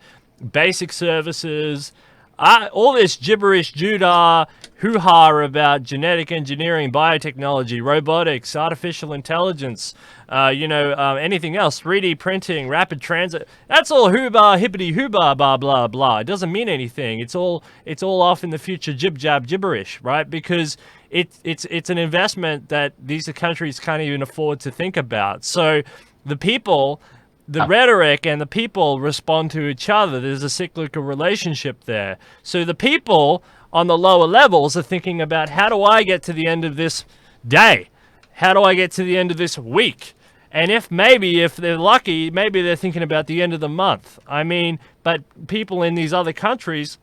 basic services. All this gibberish, Judah, hoo-ha about genetic engineering, biotechnology, robotics, artificial intelligence, anything else, 3D printing, rapid transit. That's all hoo-bah, hippity-hoo-bah, blah, blah, blah. It doesn't mean anything. It's all off in the future, jib-jab, gibberish, right? Because it's an investment that these countries can't even afford to think about. So the people... The rhetoric and the people respond to each other. There's a cyclical relationship there. So the people on the lower levels are thinking about, how do I get to the end of this day? How do I get to the end of this week? And if they're lucky, maybe they're thinking about the end of the month. I mean, but people in these other countries,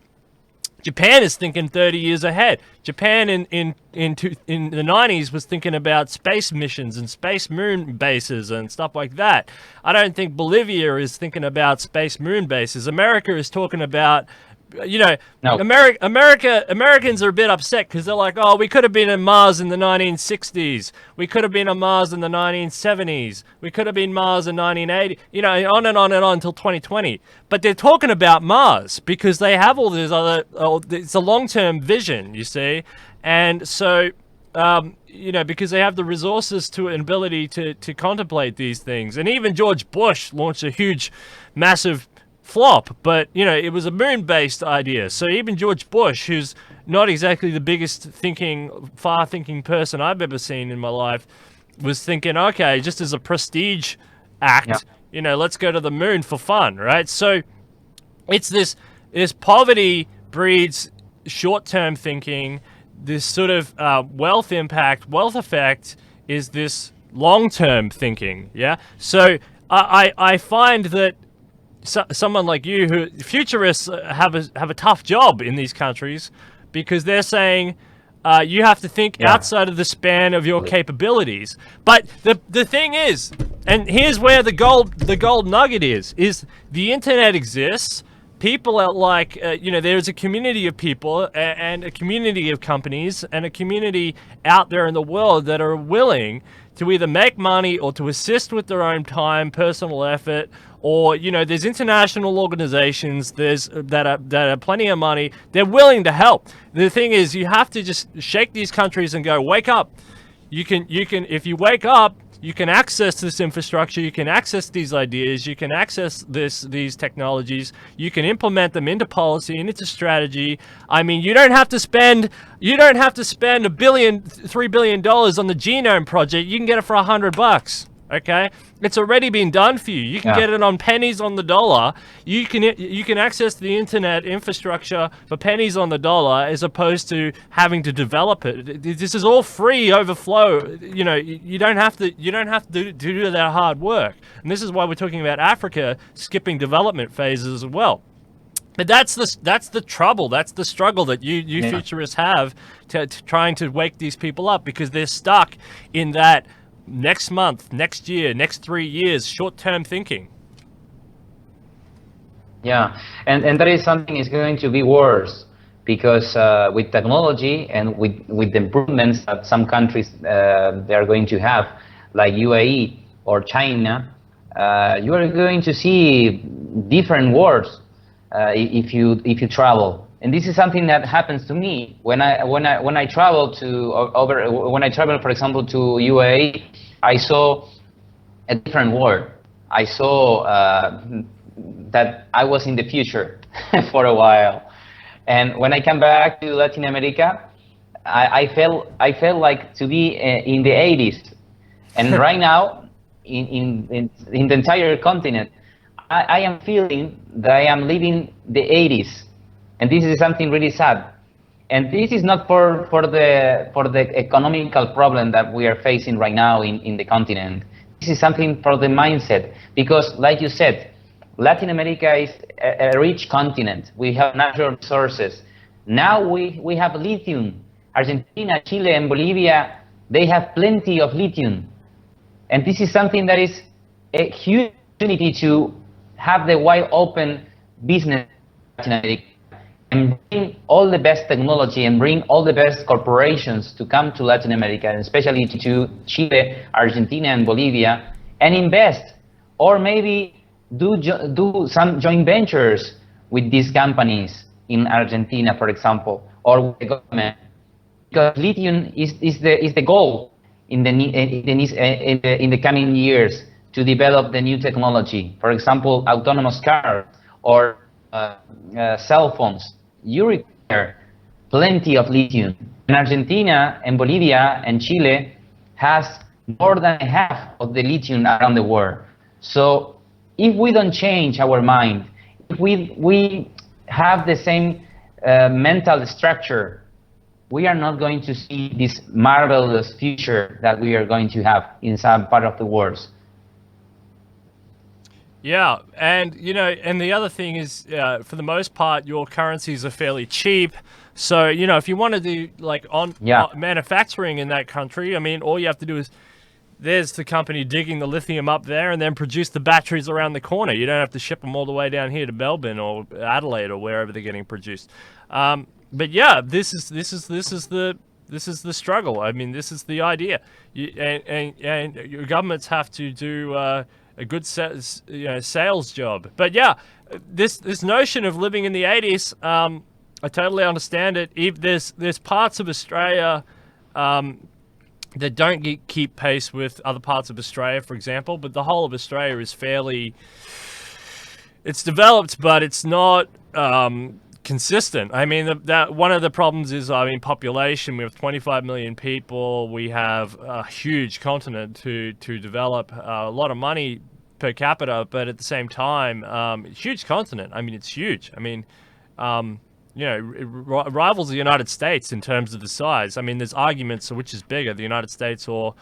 Japan is thinking 30 years ahead. Japan in the 90s was thinking about space missions and space moon bases and stuff like that. I don't think Bolivia is thinking about space moon bases. America is talking about, no. Americans are a bit upset because they're like, oh, we could have been on Mars in the 1960s. We could have been on Mars in the 1970s. We could have been Mars in 1980. On and on and on until 2020. But they're talking about Mars because they have all these other. It's a long-term vision, you see, and so. Because they have the resources and ability to contemplate these things. And even George Bush launched a huge, massive flop, but it was a moon-based idea. So even George Bush, who's not exactly the biggest far-thinking person I've ever seen in my life, was thinking, okay, just as a prestige act, let's go to the moon for fun, right? So it's this poverty breeds short-term thinking. This sort of wealth effect is this long-term thinking. Yeah. So I find that someone like you, who futurists have a tough job in these countries, because they're saying you have to think outside of the span of your capabilities. But the thing is, and here's where the gold nugget is the internet exists. People are like, there's a community of people and a community of companies and a community out there in the world that are willing to either make money or to assist with their own time, personal effort, or there's international organizations that are plenty of money. They're willing to help. The thing is, you have to just shake these countries and go, wake up. You can if you wake up, you can access this infrastructure, you can access these ideas, you can access these technologies, you can implement them into policy and into strategy. I mean, you don't have to spend $3 billion on the genome project. You can get it for $100. Okay, it's already been done for you. You can get it on pennies on the dollar. You can access the internet infrastructure for pennies on the dollar, as opposed to having to develop it. This is all free overflow. You don't have to do that hard work. And this is why we're talking about Africa skipping development phases as well. But that's the trouble. That's the struggle that you futurists have to trying to wake these people up, because they're stuck in that next month, next year, next 3 years, short-term thinking. Yeah, and that is something is going to be worse, because with technology and with the improvements that some countries they are going to have, like UAE or China, you are going to see different worlds if you travel. And this is something that happens to me when I travel for example, to UAE. I saw a different world. I saw that I was in the future for a while. And when I come back to Latin America, I felt like to be in the 80s. And right now, in the entire continent, I am feeling that I am living the 80s. And this is something really sad. And this is not for the economical problem that we are facing right now in the continent. This is something for the mindset, because like you said, Latin America is a rich continent. We have natural resources. Now we have lithium. Argentina, Chile, and Bolivia, they have plenty of lithium. And this is something that is a huge opportunity to have the wide open business in Latin America, and bring all the best technology and bring all the best corporations to come to Latin America, and especially to Chile, Argentina, and Bolivia, and invest, or maybe do some joint ventures with these companies in Argentina, for example, or with the government, because lithium is the goal in the coming years to develop the new technology. For example, autonomous cars or cell phones. You require plenty of lithium. And Argentina and Bolivia and Chile has more than half of the lithium around the world. So if we don't change our mind, if we have the same mental structure, we are not going to see this marvelous future that we are going to have in some part of the world. Yeah, and and the other thing is, for the most part, your currencies are fairly cheap. So if you want to do like manufacturing in that country, I mean, all you have to do is, there's the company digging the lithium up there and then produce the batteries around the corner. You don't have to ship them all the way down here to Melbourne or Adelaide or wherever they're getting produced. But yeah, this is the struggle. I mean, this is the idea, and your governments have to do a good sales job. But yeah, this notion of living in the 80s, I totally understand it. There's parts of Australia that don't keep pace with other parts of Australia, for example, but the whole of Australia is fairly it's developed, but it's not consistent. I mean, that one of the problems is, I mean, population. We have 25 million people. We have a huge continent to develop. A lot of money per capita, but at the same time, huge continent. I mean, it's huge. I mean, it rivals the United States in terms of the size. I mean, there's arguments of which is bigger, the United States or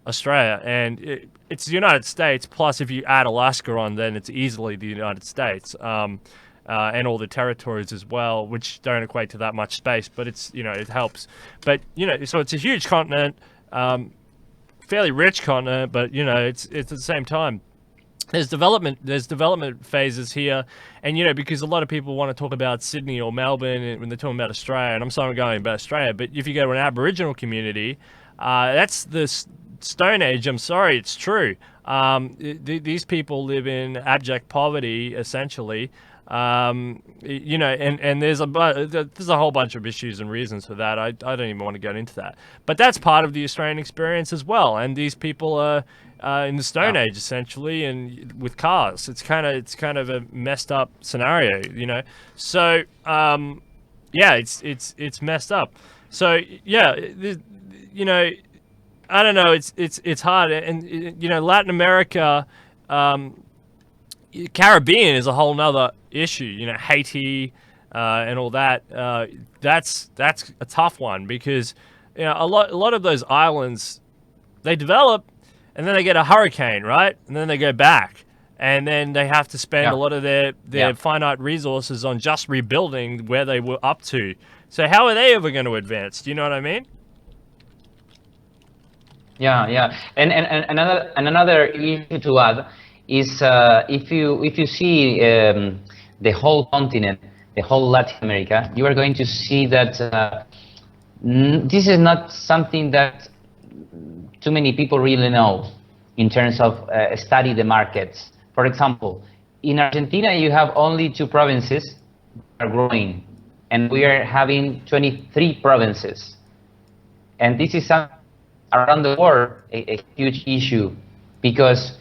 Australia, and it's the United States. Plus, if you add Alaska on, then it's easily the United States, and all the territories as well, which don't equate to that much space, but it's it helps. But so it's a huge continent, fairly rich continent, but it's at the same time. There's development phases here, and because a lot of people want to talk about Sydney or Melbourne when they're talking about Australia, and I'm sorry I'm going about Australia, but if you go to an Aboriginal community, that's the Stone Age. I'm sorry, it's true. These people live in abject poverty, essentially. And there's a whole bunch of issues and reasons for that. I don't even want to get into that. But that's part of the Australian experience as well. And these people are in the Stone Age, essentially, and with cars. It's kind of a messed up scenario, So it's messed up. So I don't know. It's hard, and Latin America, Caribbean is a whole nother issue. Haiti and all that. That's a tough one because a lot of those islands, they develop and then they get a hurricane, right? And then they go back, and then they have to spend a lot of their finite resources on just rebuilding where they were up to. So how are they ever going to advance? Do you know what I mean? Yeah. And another issue to add is if you see the whole continent, the whole Latin America, you are going to see that this is not something that too many people really know in terms of study the markets. For example, in Argentina you have only 2 provinces that are growing, and we are having 23 provinces, and this is something around the world a huge issue, because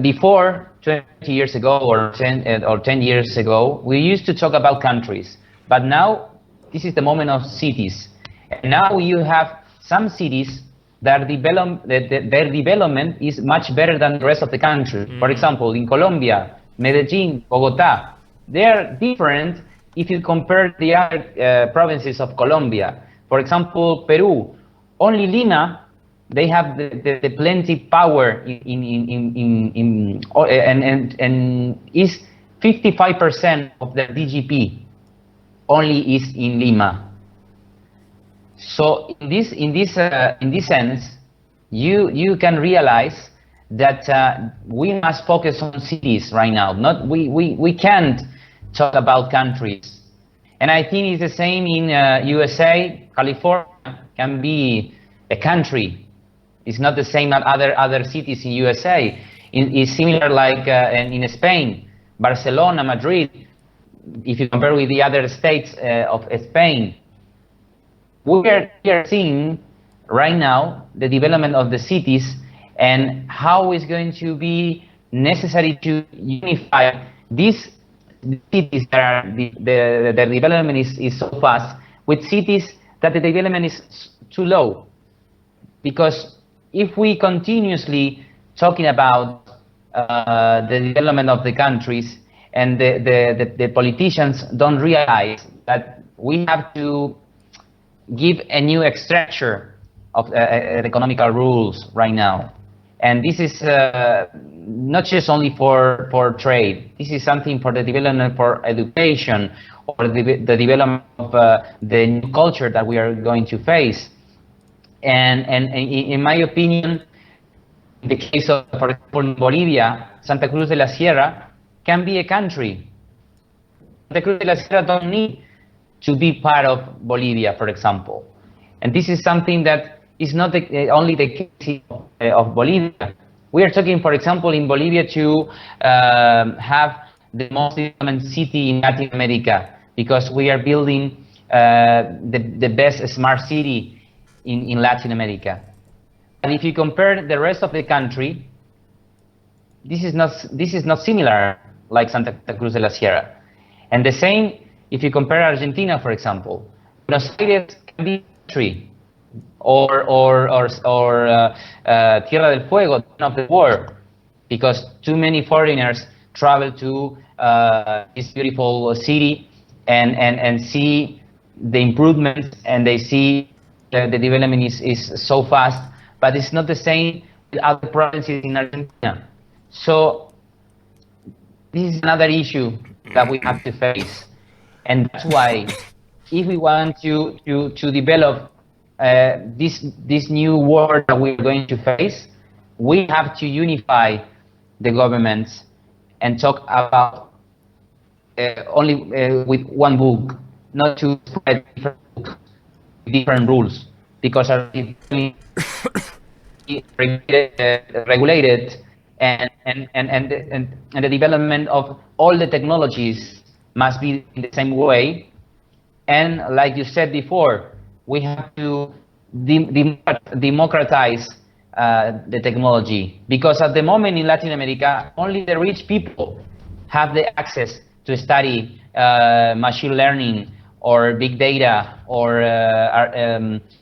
before 20 years ago or 10 years ago, we used to talk about countries, but now this is the moment of cities. And now you have some cities that their development is much better than the rest of the country. For example, in Colombia, Medellin, Bogota, they are different if you compare the other provinces of Colombia. For example, Peru, only Lima, they have the plenty power and is 55% of the DGP only is in Lima. So in this sense, you can realize that we must focus on cities right now. We can't talk about countries. And I think it's the same in USA. California can be a country. It's not the same as other cities in USA. It's similar like in Spain, Barcelona, Madrid. If you compare with the other states of Spain, we are seeing right now the development of the cities and how it's going to be necessary to unify these cities that are the development is so fast with cities that the development is too low. Because if we continuously talking about the development of the countries and the politicians don't realize that we have to give a new structure of economical rules right now. And this is not just only for trade. This is something for the development for education or the development of the new culture that we are going to face. And in my opinion, in the case of, for example, in Bolivia, Santa Cruz de la Sierra can be a country. Santa Cruz de la Sierra don't need to be part of Bolivia, for example. And this is something that is not only the case of Bolivia. We are talking, for example, in Bolivia to have the most development city in Latin America, because we are building the best smart city in Latin America. And if you compare the rest of the country, this is not similar like Santa Cruz de la Sierra. And the same if you compare Argentina, for example. Buenos Aires can be a country, or Tierra del Fuego of the world, because too many foreigners travel to this beautiful city and see the improvements, and they see the development is so fast, but it's not the same with other provinces in Argentina. So this is another issue that we have to face, and that's why if we want to develop this new world that we're going to face, we have to unify the governments and talk about only with one book, not to spread different books with different rules, because are regulated, and the development of all the technologies must be in the same way. And like you said before, we have to democratize the technology, because at the moment in Latin America, only the rich people have the access to study machine learning or big data or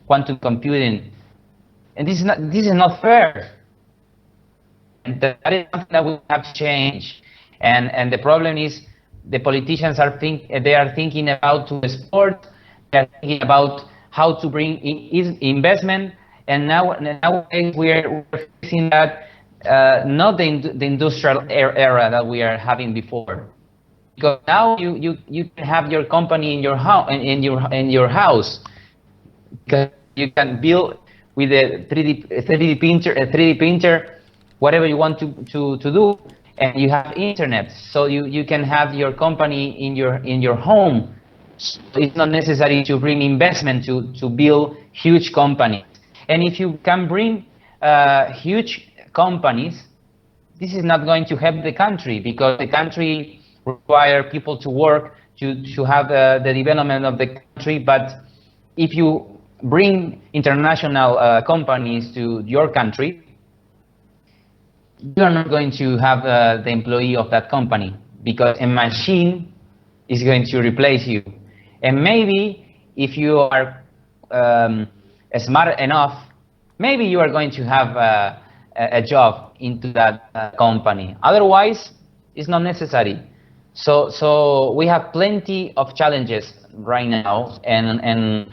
quantum computing, and this is not fair. And that is something that we have to change. And the problem is the politicians are thinking about to sport, they're thinking about how to bring in investment, and nowadays we're facing that not the industrial era that we are having before, because now you can have your company in your house, because you can build with a 3D printer whatever you want to do, and you have internet, so you can have your company in your home. So it's not necessary to bring investment to build huge companies. And if you can bring huge companies, this is not going to help the country, because the country requires people to work to have the development of the country. But if you bring international companies to your country, you are not going to have the employee of that company, because a machine is going to replace you. And maybe if you are smart enough, maybe you are going to have a job into that company. Otherwise, it's not necessary. So we have plenty of challenges right now, and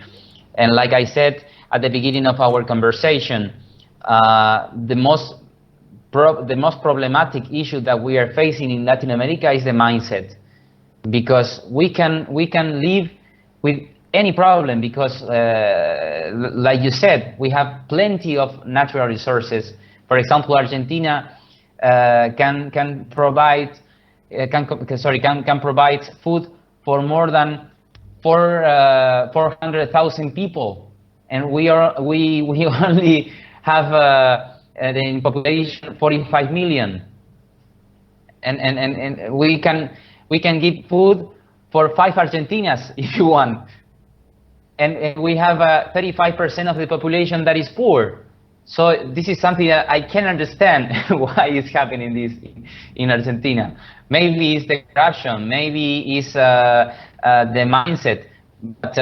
like I said at the beginning of our conversation, the most problematic issue that we are facing in Latin America is the mindset, because we can live with any problem, because like you said, we have plenty of natural resources. For example, Argentina can provide food for more than 400,000 people, and we only have the population 45 million, and we can give food for 5 Argentinas if you want, and we have 35% of the population that is poor. So this is something that I can understand why it's happening this in Argentina. Maybe it's the corruption, maybe it's the mindset, but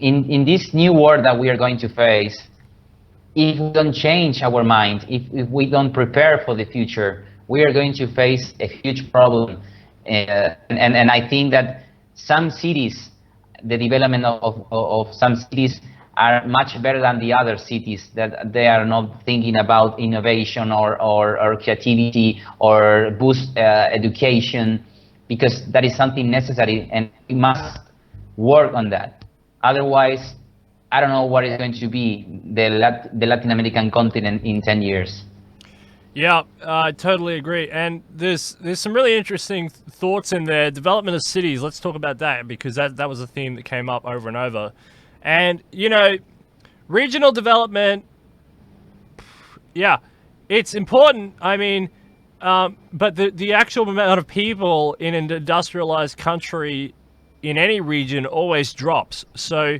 in this new world that we are going to face, if we don't change our mind, if we don't prepare for the future, we are going to face a huge problem. And I think that some cities, the development of some cities are much better than the other cities, that they are not thinking about innovation or creativity or boost education, because that is something necessary, and we must work on that. Otherwise, I don't know what is going to be the Latin American continent in 10 years. Yeah, I totally agree. And there's some really interesting thoughts in there. Development of cities, let's talk about that, because that was a theme that came up over and over. And, you know, regional development, yeah, it's important. I mean, but the actual amount of people in an industrialized country in any region always drops. So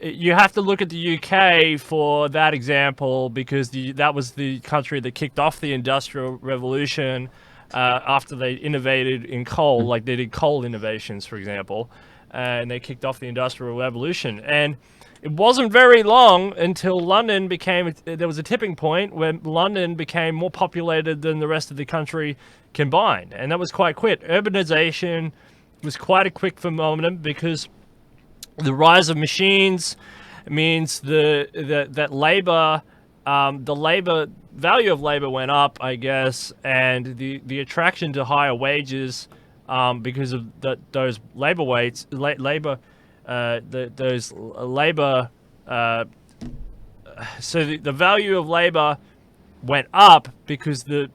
you have to look at the UK for that example, because that was the country that kicked off the Industrial Revolution after they innovated in coal, like they did coal innovations, for example, and they kicked off the Industrial Revolution. And it wasn't very long until London became, there was a tipping point when London became more populated than the rest of the country combined. And that was quite quick. Urbanization was quite a quick phenomenon, because the rise of machines means that labor, the labor value of labor went up, I guess, and the attraction to higher wages, because of those labor weights, those labor. So the value of labor went up because the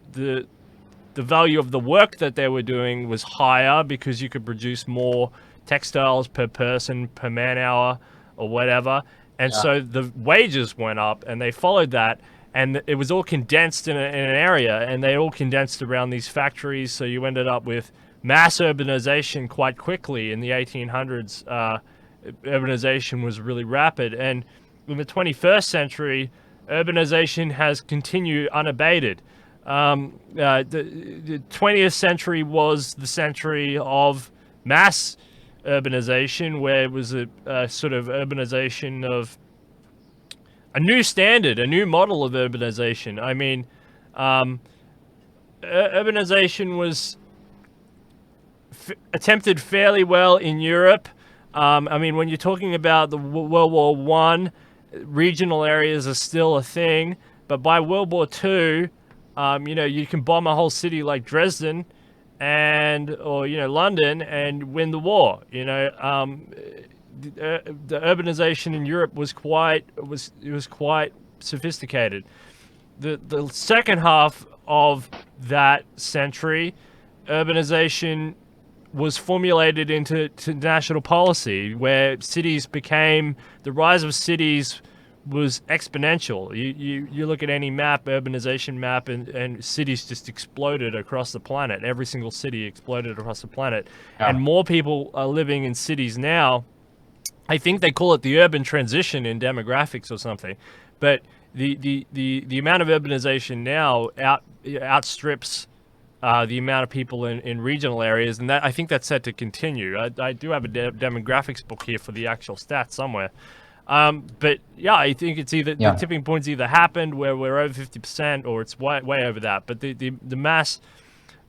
value of the work that they were doing was higher, because you could produce more textiles per person, per man hour, or whatever. And so the wages went up, and they followed that, and it was all condensed in an area, and they all condensed around these factories. So you ended up with mass urbanization quite quickly. In the 1800s, urbanization was really rapid. And in the 21st century, urbanization has continued unabated. The 20th century was the century of mass urbanization, where it was a sort of urbanization of a new standard, a new model of urbanization. I mean, urbanization was attempted fairly well in Europe. I mean, when you're talking about the World War I, regional areas are still a thing, but by World War II, you can bomb a whole city like Dresden, or London, and win the war. The urbanization in Europe was quite sophisticated. The second half of that century, urbanization was formulated into national policy, where the rise of cities was exponential. You look at any map, urbanization map, and cities just exploded across the planet. Every single city exploded across the planet. And more people are living in cities now. I think they call it the urban transition in demographics or something. But the amount of urbanization now outstrips the amount of people in regional areas, and I think that's set to continue. I do have a demographics book here for the actual stats somewhere. But yeah, I think it's either the tipping point's either happened where we're over 50%, or it's way over that. But the massive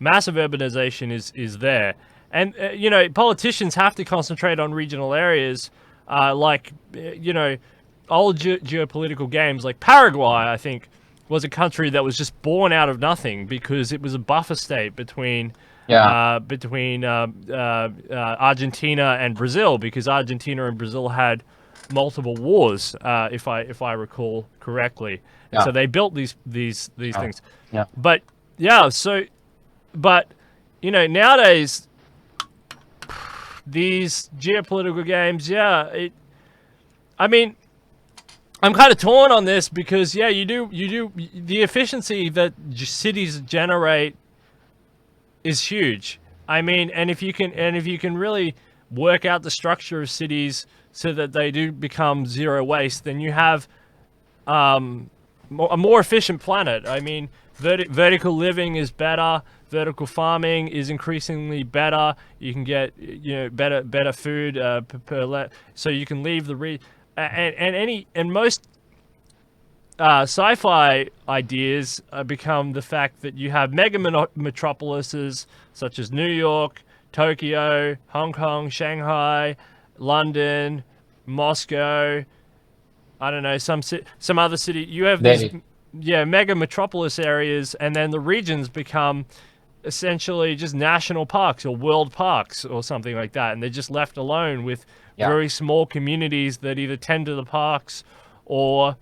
urbanization is there, and politicians have to concentrate on regional areas, like old geopolitical games like Paraguay, I think, was a country that was just born out of nothing, because it was a buffer state between Argentina and Brazil, because Argentina and Brazil had multiple wars, if I recall correctly. And so they built these things. Yeah. But nowadays, these geopolitical games, I mean, I'm kind of torn on this, because you do the efficiency that cities generate is huge. I mean, and if you can really work out the structure of cities so that they do become zero waste, then you have a more efficient planet. I mean, vertical living is better. Vertical farming is increasingly better. You can get better food so you can leave the and most sci-fi ideas become the fact that you have mega metropolises such as New York, Tokyo, Hong Kong, Shanghai, London, Moscow, I don't know, some other city. You have these mega metropolis areas, and then the regions become essentially just national parks or world parks or something like that, and they're just left alone with very small communities that either tend to the parks or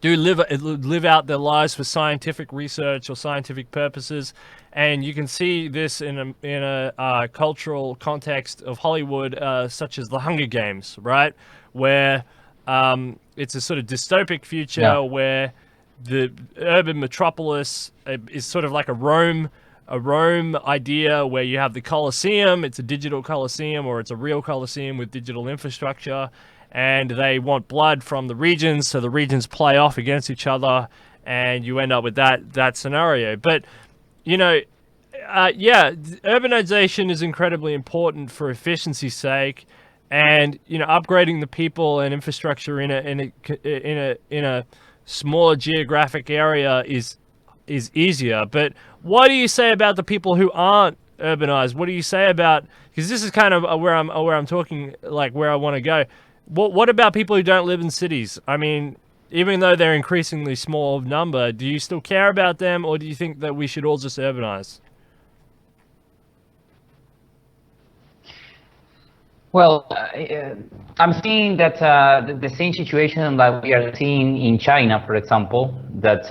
do live out their lives for scientific research or scientific purposes. And you can see this in a cultural context of Hollywood, such as the Hunger Games, right? Where it's a sort of dystopic future where the urban metropolis is sort of like a Rome idea, where you have the Colosseum. It's a digital Colosseum, or it's a real Colosseum with digital infrastructure, and they want blood from the regions, so the regions play off against each other, and you end up with that scenario. But yeah, urbanization is incredibly important for efficiency's sake, and upgrading the people and infrastructure in a smaller geographic area is easier. But what do you say about the people who aren't urbanized? What do you say about, because this is kind of where I'm talking, like where I want to go. What about people who don't live in cities? I mean, even though they're increasingly small of number, do you still care about them, or do you think that we should all just urbanize? Well, I'm seeing that the same situation that we are seeing in China, for example, that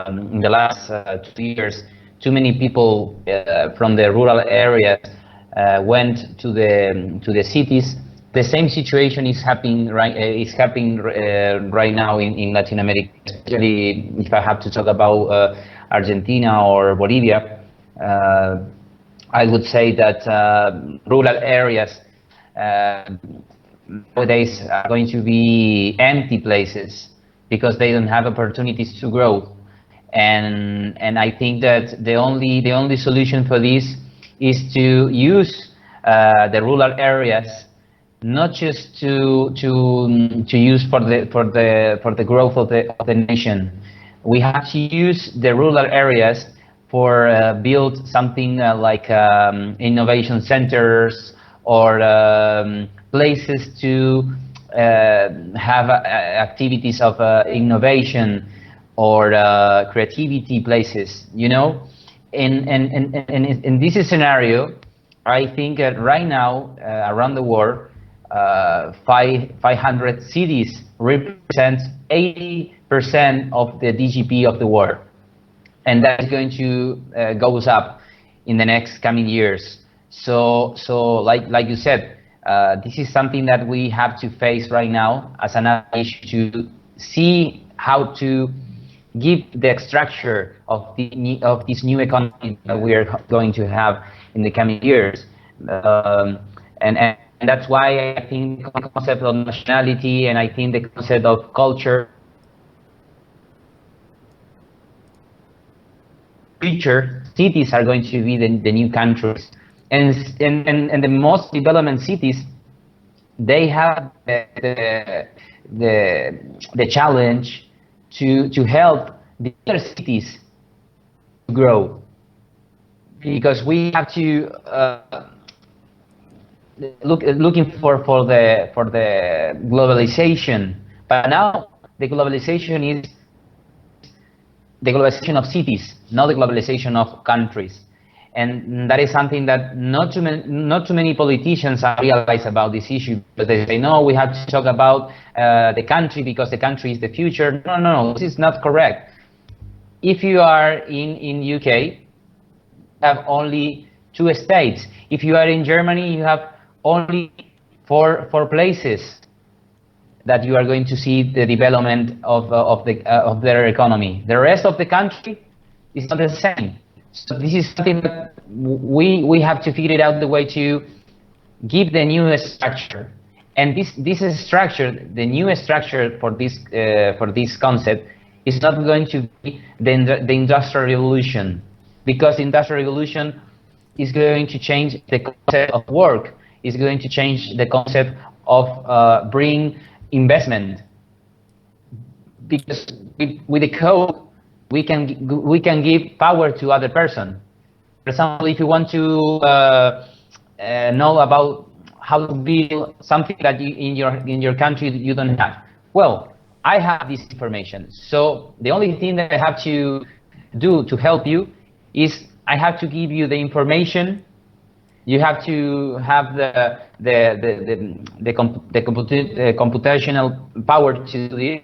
in the last 2 years, too many people from the rural areas went to the cities. The same situation is happening right now in Latin America, especially if I have to talk about Argentina or Bolivia. I would say that rural areas nowadays are going to be empty places because they don't have opportunities to grow, and I think that the only solution for this is to use the rural areas not just to use for the growth of the nation. We have to use the rural areas for build something like innovation centers, or places to have activities of innovation or creativity places, in this scenario, I think right now around the world, 500 cities represent 80% of the GDP of the world, and that's going to goes up in the next coming years. So like you said, this is something that we have to face right now as an issue, to see how to give the structure of this new economy that we are going to have in the coming years. And that's why I think the concept of nationality, and I think the concept of culture, future cities are going to be the new countries. And the most development cities, they have the challenge to help the other cities to grow, because we have to looking for the globalization. But now the globalization is the globalization of cities, not the globalization of countries. And that is something that not too many politicians have realized about this issue. But they say, no, we have to talk about the country because the country is the future. No, this is not correct. If you are in UK, you have only 2 states. If you are in Germany, you have only four places that you are going to see the development of their economy. The rest of the country is not the same. So this is something that we have to figure out the way to give the new structure. And this structure, the new structure for this concept, is not going to be the industrial revolution, because the industrial revolution is going to change the concept of work, is going to change the concept of bring investment, because with the code we can give power to other person. For example, if you want to know about how to build something that in your country you don't have, well, I have this information. So the only thing that I have to do to help you is I have to give you the information. You have to have the computational power to do this,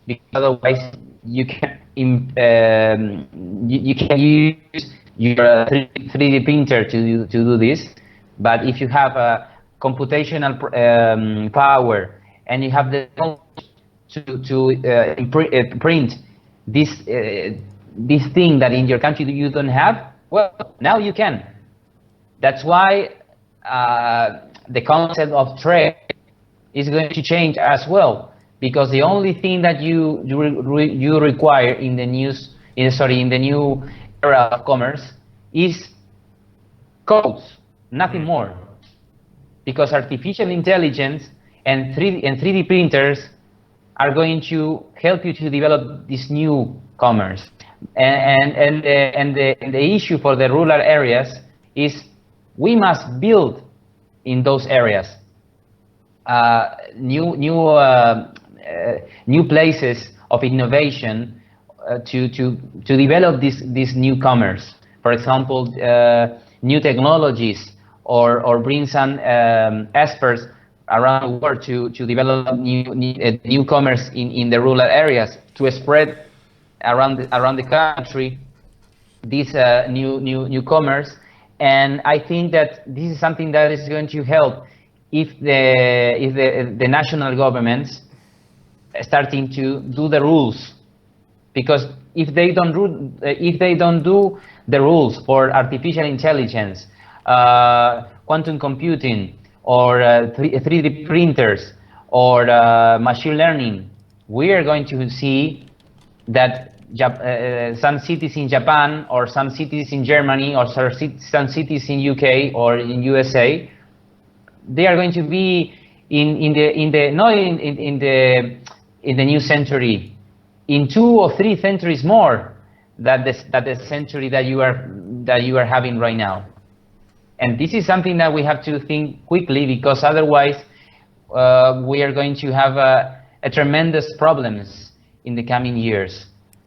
because otherwise you can you can use your 3D printer to do this. But if you have a computational power, and you have the to print this thing that in your country you don't have, well, now you can. That's why the concept of trade is going to change as well, because the only thing that you require in the in the new era of commerce is codes, nothing more, because artificial intelligence and 3D printers are going to help you to develop this new commerce. The issue for the rural areas is we must build in those areas new places of innovation to develop this new commerce. For example, new technologies, or bring some experts around the world to develop new commerce in the rural areas, to spread around the country this new commerce. And I think that this is something that is going to help if the national governments starting to do the rules, because if they don't do the rules for artificial intelligence, quantum computing, or 3D printers, or machine learning, we are going to see that some cities in Japan, or some cities in Germany, or some cities in UK or in USA, they are going to be in the new century, in 2 or 3 centuries more than the century that you are having right now. And this is something that we have to think quickly, because otherwise we are going to have a tremendous problems in the coming years.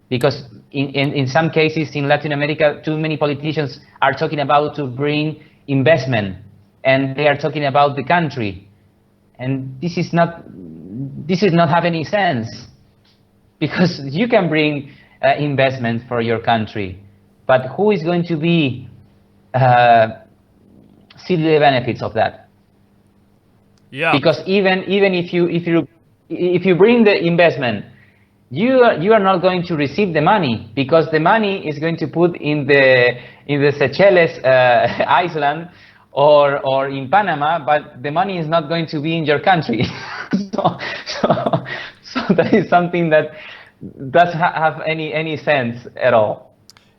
Because in some cases in Latin America, too many politicians are talking about to bring investment, and they are talking about the country, and this is not have any sense, because you can bring investment for your country, but who is going to see the benefits of that? Yeah. Because even if you bring the investment, you are not going to receive the money, because the money is going to put in the Seychelles island, or in Panama, but the money is not going to be in your country. so that is something that doesn't have any sense at all.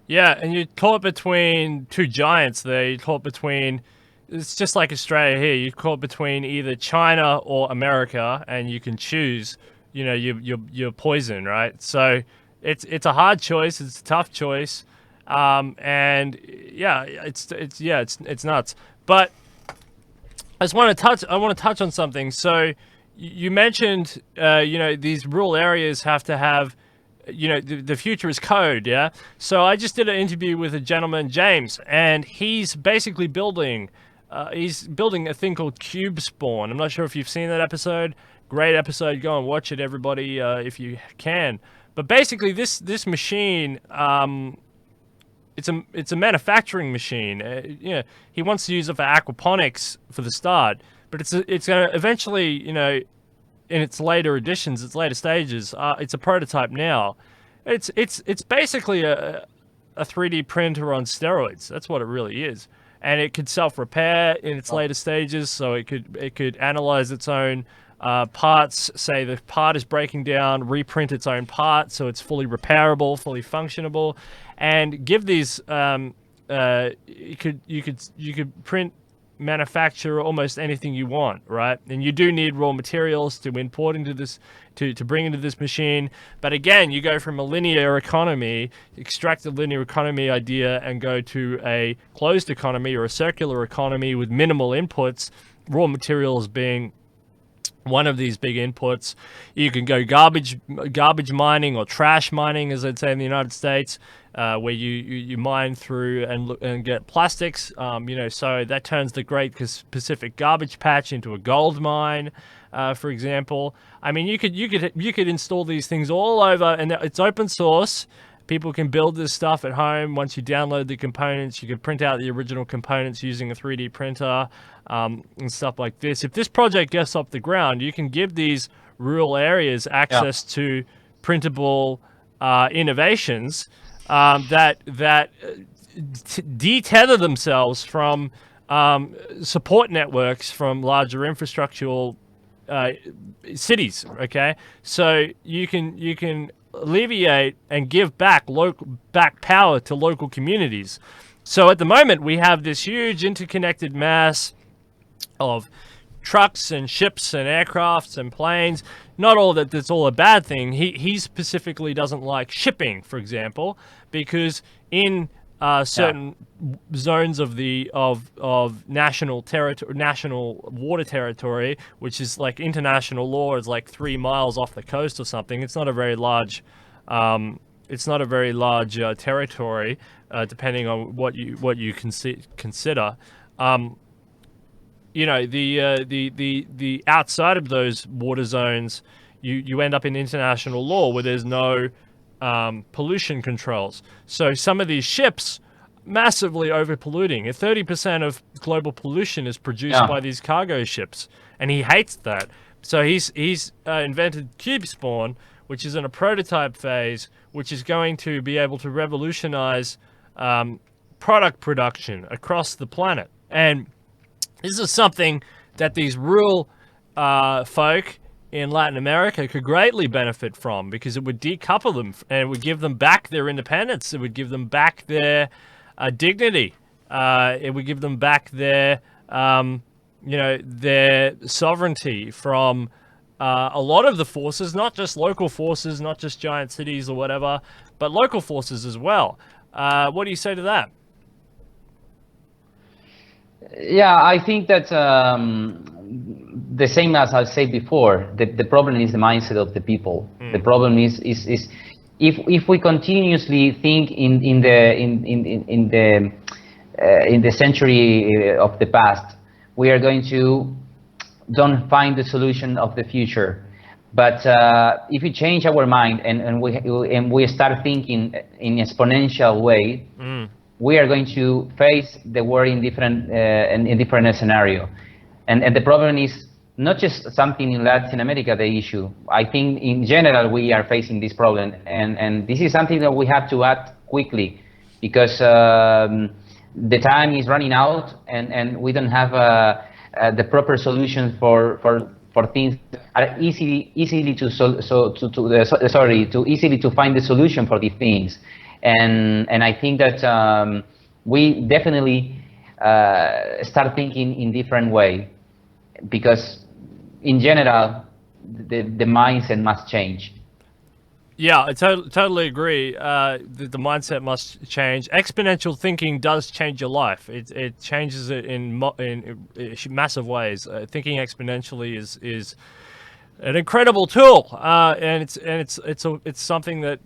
Yeah, and you call it between two giants there. You call it between, it's just like Australia here. You call it between either China or America, and you can choose, you know, your poison, right? So it's a hard choice. It's a tough choice, and yeah, it's nuts. But I want to touch on something. So you mentioned, you know, these rural areas have to have, you know, the future is code, yeah? So I just did an interview with a gentleman, James, and he's basically building a thing called Cube Spawn. I'm not sure if you've seen that episode. Great episode. Go and watch it, everybody, if you can. But basically, this machine, it's a manufacturing machine. You know, he wants to use it for aquaponics for the start, but it's going to eventually, you know, in its later editions, its later stages, it's a prototype now. It's basically a 3D printer on steroids. That's what it really is, and it could self-repair in its later stages. So it could analyze its own parts. Say the part is breaking down, reprint its own part so it's fully repairable, fully functionable, and give these. You could print, manufacture almost anything you want, right? And you do need raw materials to import into this, to bring into this machine. But again, you go from a linear economy, extract the linear economy idea, and go to a closed economy or a circular economy with minimal inputs, raw materials being one of these big inputs. You can go garbage mining, or trash mining, as they'd say in the United States, where you mine through and get plastics. You know, so that turns the Great Pacific Garbage Patch into a gold mine, for example. I mean, you could install these things all over, and it's open source. People can build this stuff at home. Once you download the components, you can print out the original components using a 3D printer, and stuff like this. If this project gets off the ground, you can give these rural areas access to printable innovations that detether themselves from support networks from larger infrastructural cities. Okay, so you can alleviate and give back power to local communities. So at the moment we have this huge interconnected mass of trucks and ships and aircrafts and planes. Not all that that's all a bad thing. He specifically doesn't like shipping, for example, because in certain zones of the of national territory, national water territory, which is like international law, is like 3 miles off the coast or something. It's not a very large. It's not a very large territory, depending on what you consider. You know, the outside of those water zones, you end up in international law where there's no pollution controls. So some of these ships massively overpolluting. 30% of global pollution is produced by these cargo ships, and he hates that. So he's invented Cube Spawn, which is in a prototype phase, which is going to be able to revolutionize product production across the planet. And this is something that these rural folk in Latin America could greatly benefit from, because it would decouple them and it would give them back their independence. It would give them back their dignity. It would give them back their, their sovereignty from a lot of the forces, not just local forces, not just giant cities or whatever, but local forces as well. What do you say to that? Yeah, I think that the same as I said before, the problem is the mindset of the people. The problem is if we continuously think in the century of the past, we are going to don't find the solution of the future. But if we change our mind and we start thinking in exponential way, we are going to face the world in different scenario. And the problem is not just something in Latin America, the issue. I think in general we are facing this problem, and this is something that we have to act quickly, because the time is running out, and we don't have the proper solutions for things that are easily to easily to find the solution for these things. And I think that we definitely start thinking in different way, because in general the mindset must change. Yeah, I totally agree. The mindset must change. Exponential thinking does change your life. It changes it in massive ways. Thinking exponentially is an incredible tool, and it's something that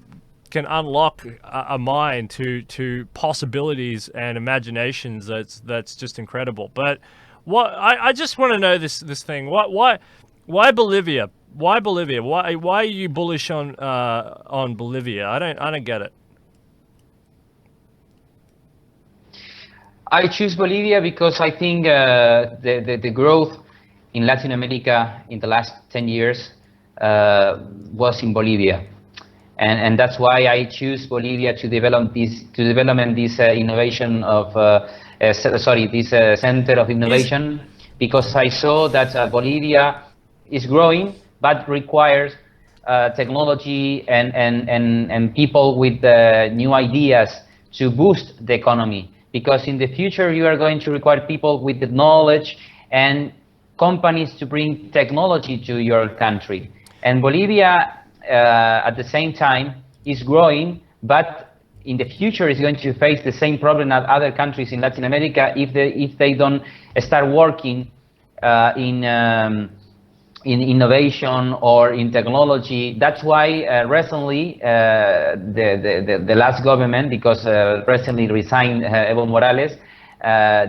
can unlock a mind to possibilities and imaginations that's just incredible. But what I just want to know this thing. Why Bolivia? Why Bolivia? Why are you bullish on Bolivia? I don't get it. I choose Bolivia because I think the growth in Latin America in the last 10 years was in Bolivia. And that's why I choose Bolivia to develop this innovation of this center of innovation, because I saw that Bolivia is growing, but requires technology and people with new ideas to boost the economy. Because in the future you are going to require people with the knowledge and companies to bring technology to your country. And Bolivia, at the same time, is growing, but in the future is going to face the same problem as other countries in Latin America if they don't start working in innovation or in technology. That's why recently the last government, because recently resigned Evo Morales,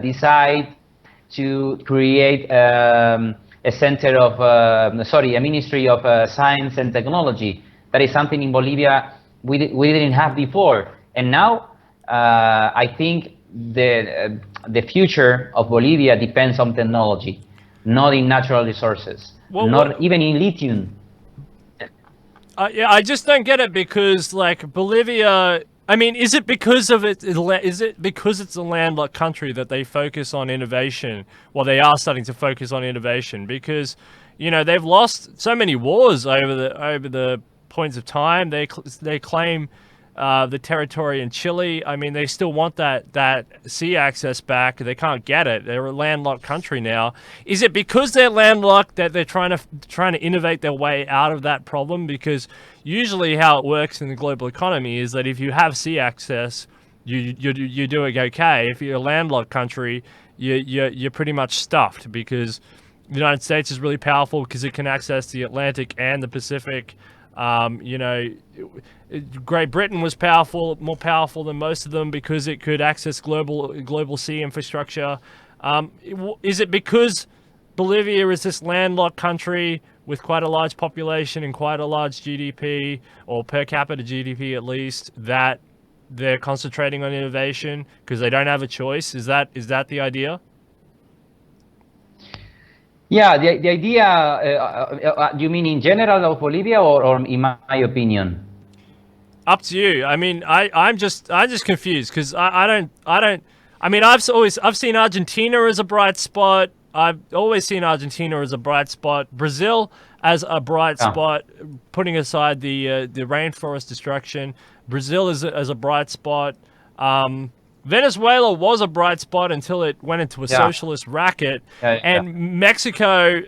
decided to create a center of, a ministry of science and technology. That is something in Bolivia we didn't have before. And now I think the future of Bolivia depends on technology, not in natural resources, even in lithium. Yeah, I just don't get it, because like Bolivia, I mean, is it because it's a landlocked country that they focus on innovation? Well, they are starting to focus on innovation because, you know, they've lost so many wars over the points of time. They claim the territory in Chile. I mean, they still want that sea access back. They can't get it. They're a landlocked country now. Is it because they're landlocked that they're trying to innovate their way out of that problem? Because usually how it works in the global economy is that if you have sea access, you're doing okay. If you're a landlocked country, you're pretty much stuffed, because the United States is really powerful because it can access the Atlantic and the Pacific. You know, Great Britain was more powerful than most of them because it could access global sea infrastructure. Is it because Bolivia is this landlocked country with quite a large population and quite a large GDP, or per capita GDP at least, that they're concentrating on innovation because they don't have a choice? Is that the idea? Yeah, the idea, you mean in general of Bolivia, or in my opinion? Up to you. I mean, I'm just confused because I don't. I mean, I've seen Argentina as a bright spot. I've always seen Argentina as a bright spot. Brazil as a bright spot, putting aside the rainforest destruction. Brazil is as a bright spot. Venezuela was a bright spot until it went into a socialist racket, and Mexico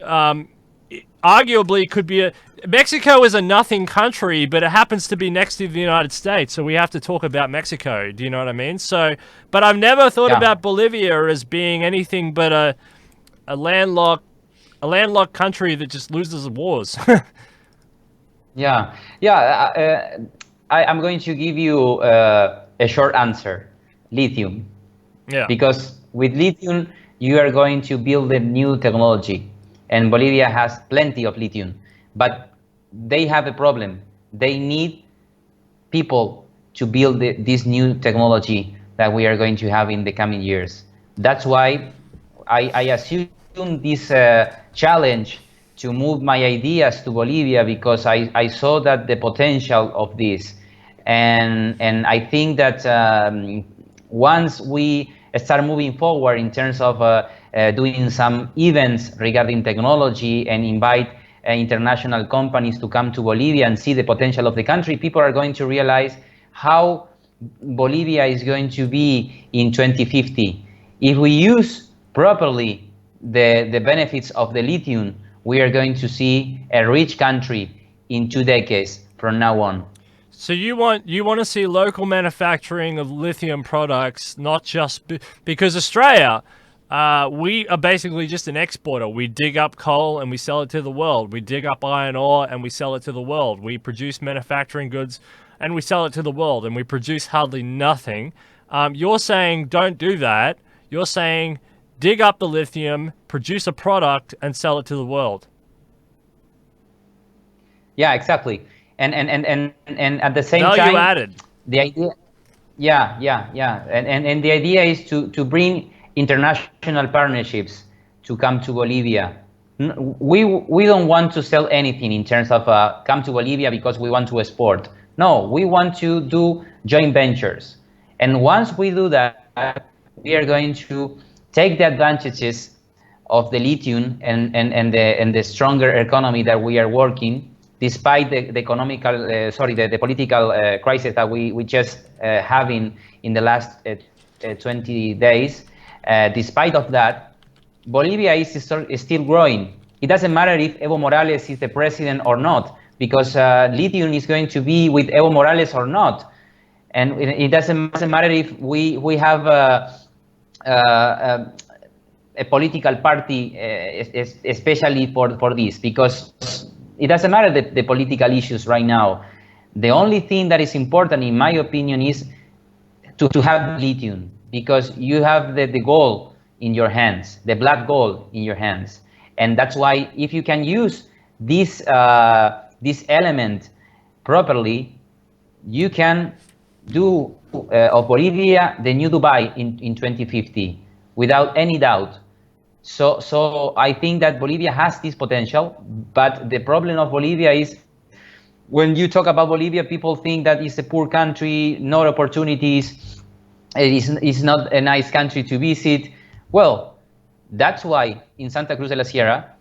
arguably could be Mexico is a nothing country, but it happens to be next to the United States, so we have to talk about Mexico. Do you know what I mean? So, but I've never thought about Bolivia as being anything but a landlocked country that just loses wars. I'm going to give you a short answer. Lithium. Yeah. Because with lithium, you are going to build a new technology, and Bolivia has plenty of lithium, but they have a problem. They need people to build this new technology that we are going to have in the coming years. That's why I assume this challenge to move my ideas to Bolivia, because I saw that the potential of this, and I think that once we start moving forward in terms of doing some events regarding technology and invite international companies to come to Bolivia and see the potential of the country, people are going to realize how Bolivia is going to be in 2050. If we use properly the benefits of the lithium, we are going to see a rich country in 2 decades from now on. So you want to see local manufacturing of lithium products, not just because Australia, we are basically just an exporter. We dig up coal and we sell it to the world. We dig up iron ore and we sell it to the world. We produce manufacturing goods and we sell it to the world, and we produce hardly nothing. You're saying don't do that. You're saying dig up the lithium, produce a product, and sell it to the world. Yeah, exactly. And at the same value time, added. The idea, and the idea is to bring international partnerships to come to Bolivia. We don't want to sell anything in terms of come to Bolivia because we want to export. No, we want to do joint ventures, and once we do that, we are going to take the advantages of the lithium and the stronger economy that we are working, despite the political crisis that we just having in the last 20 days. Despite of that, Bolivia is still growing. It doesn't matter if Evo Morales is the president or not, because lithium is going to be with Evo Morales or not. And it doesn't matter if we have a political party, especially for this, because it doesn't matter the political issues right now. The only thing that is important, in my opinion, is to have lithium, because you have the gold in your hands, the black gold in your hands. And that's why if you can use this element properly, you can do of Bolivia the new Dubai in 2050 without any doubt. So I think that Bolivia has this potential, but the problem of Bolivia is, when you talk about Bolivia, people think that it's a poor country, no opportunities, it's not a nice country to visit. Well, that's why in Santa Cruz de la Sierra,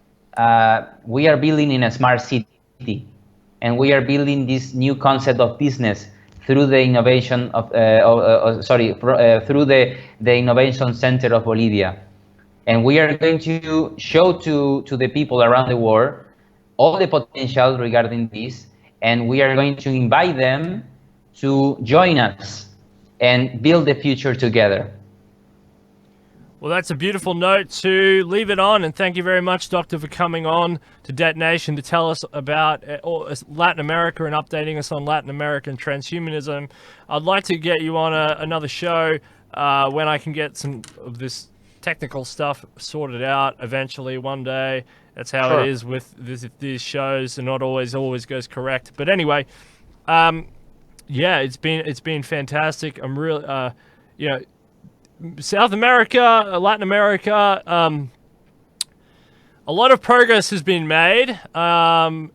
we are building in a smart city, and we are building this new concept of business through the innovation of, through the innovation center of Bolivia. And we are going to show to the people around the world all the potential regarding this, and we are going to invite them to join us and build the future together. Well, that's a beautiful note to leave it on, and thank you very much, Doctor, for coming on to Detonation to tell us about Latin America and updating us on Latin American transhumanism. I'd like to get you on another show when I can get some of this technical stuff sorted out eventually one day. That's how Sure. it is with these shows, and not always goes correct. But anyway, yeah, it's been fantastic. I'm really, you know, South America, Latin America, a lot of progress has been made, and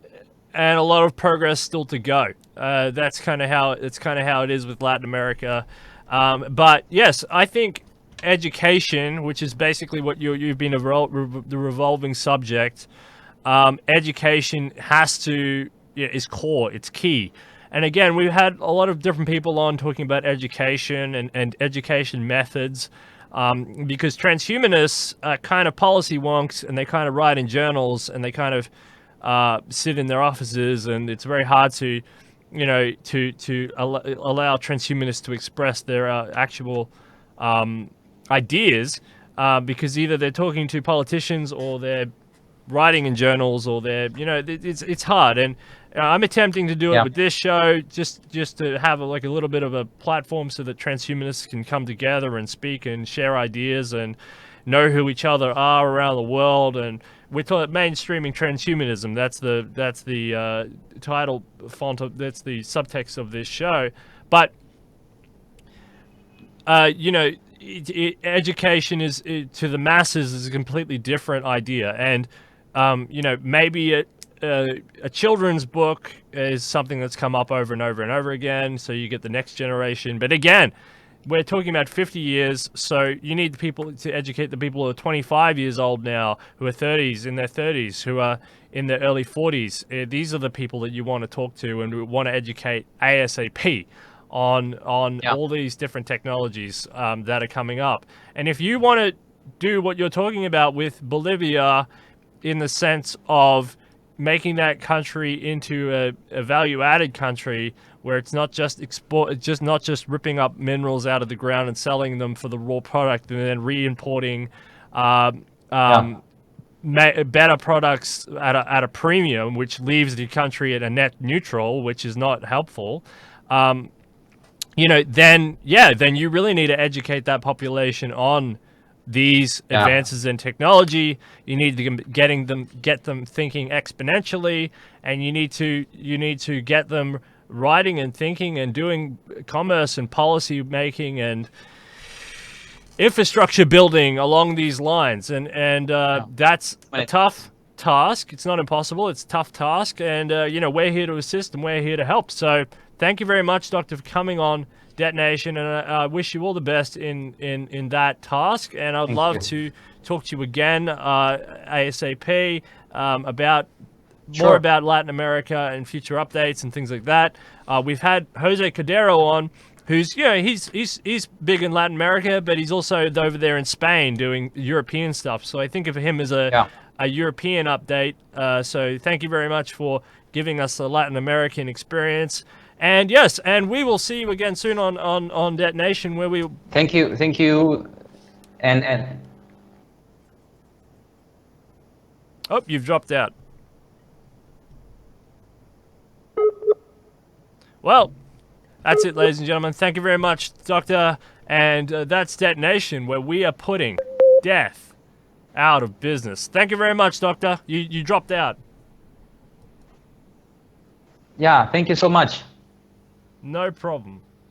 a lot of progress still to go. That's kind of how it is with Latin America. But yes, I think education, which is basically what you've been the revolving subject. Education is core. It's key. And again, we've had a lot of different people on talking about education and education methods, because transhumanists are kind of policy wonks, and they kind of write in journals, and they kind of sit in their offices, and it's very hard to, to allow transhumanists to express their actual ideas, because either they're talking to politicians, or they're writing in journals, or they're, it's hard. And I'm attempting to do it with this show, just to have a little bit of a platform so that transhumanists can come together and speak and share ideas and know who each other are around the world. And we're talking mainstreaming transhumanism. That's the title font that's the subtext of this show. But education to the masses is a completely different idea. And maybe a children's book is something that's come up over and over and over again, so you get the next generation. But again, we're talking about 50 years, so you need people to educate the people who are 25 years old now, who are in their 30s, who are in their early 40s. These are the people that you want to talk to, and we want to educate ASAP on all these different technologies that are coming up. And if you want to do what you're talking about with Bolivia, in the sense of making that country into a value-added country, where it's not just not just ripping up minerals out of the ground and selling them for the raw product, and then re-importing better products at a premium, which leaves the country at a net neutral, which is not helpful. Then you really need to educate that population on these advances in technology. You need to get them thinking exponentially, and you need to get them writing and thinking and doing commerce and policy making and infrastructure building along these lines. And that's a tough task. It's not impossible. It's a tough task, and we're here to assist, and we're here to help. So thank you very much, Doctor, for coming on Detonation, and I wish you all the best in that task. And I'd love to talk to you again ASAP about more about Latin America and future updates and things like that. We've had Jose Cordero on, who's he's big in Latin America, but he's also over there in Spain doing European stuff. So I think of him as a European update. So thank you very much for giving us a Latin American experience. And yes, and we will see you again soon on Detonation, where we... Thank you. And oh, you've dropped out. Well, that's it, ladies and gentlemen. Thank you very much, Doctor. And that's Detonation, where we are putting death out of business. Thank you very much, Doctor. You dropped out. Yeah, thank you so much. No problem.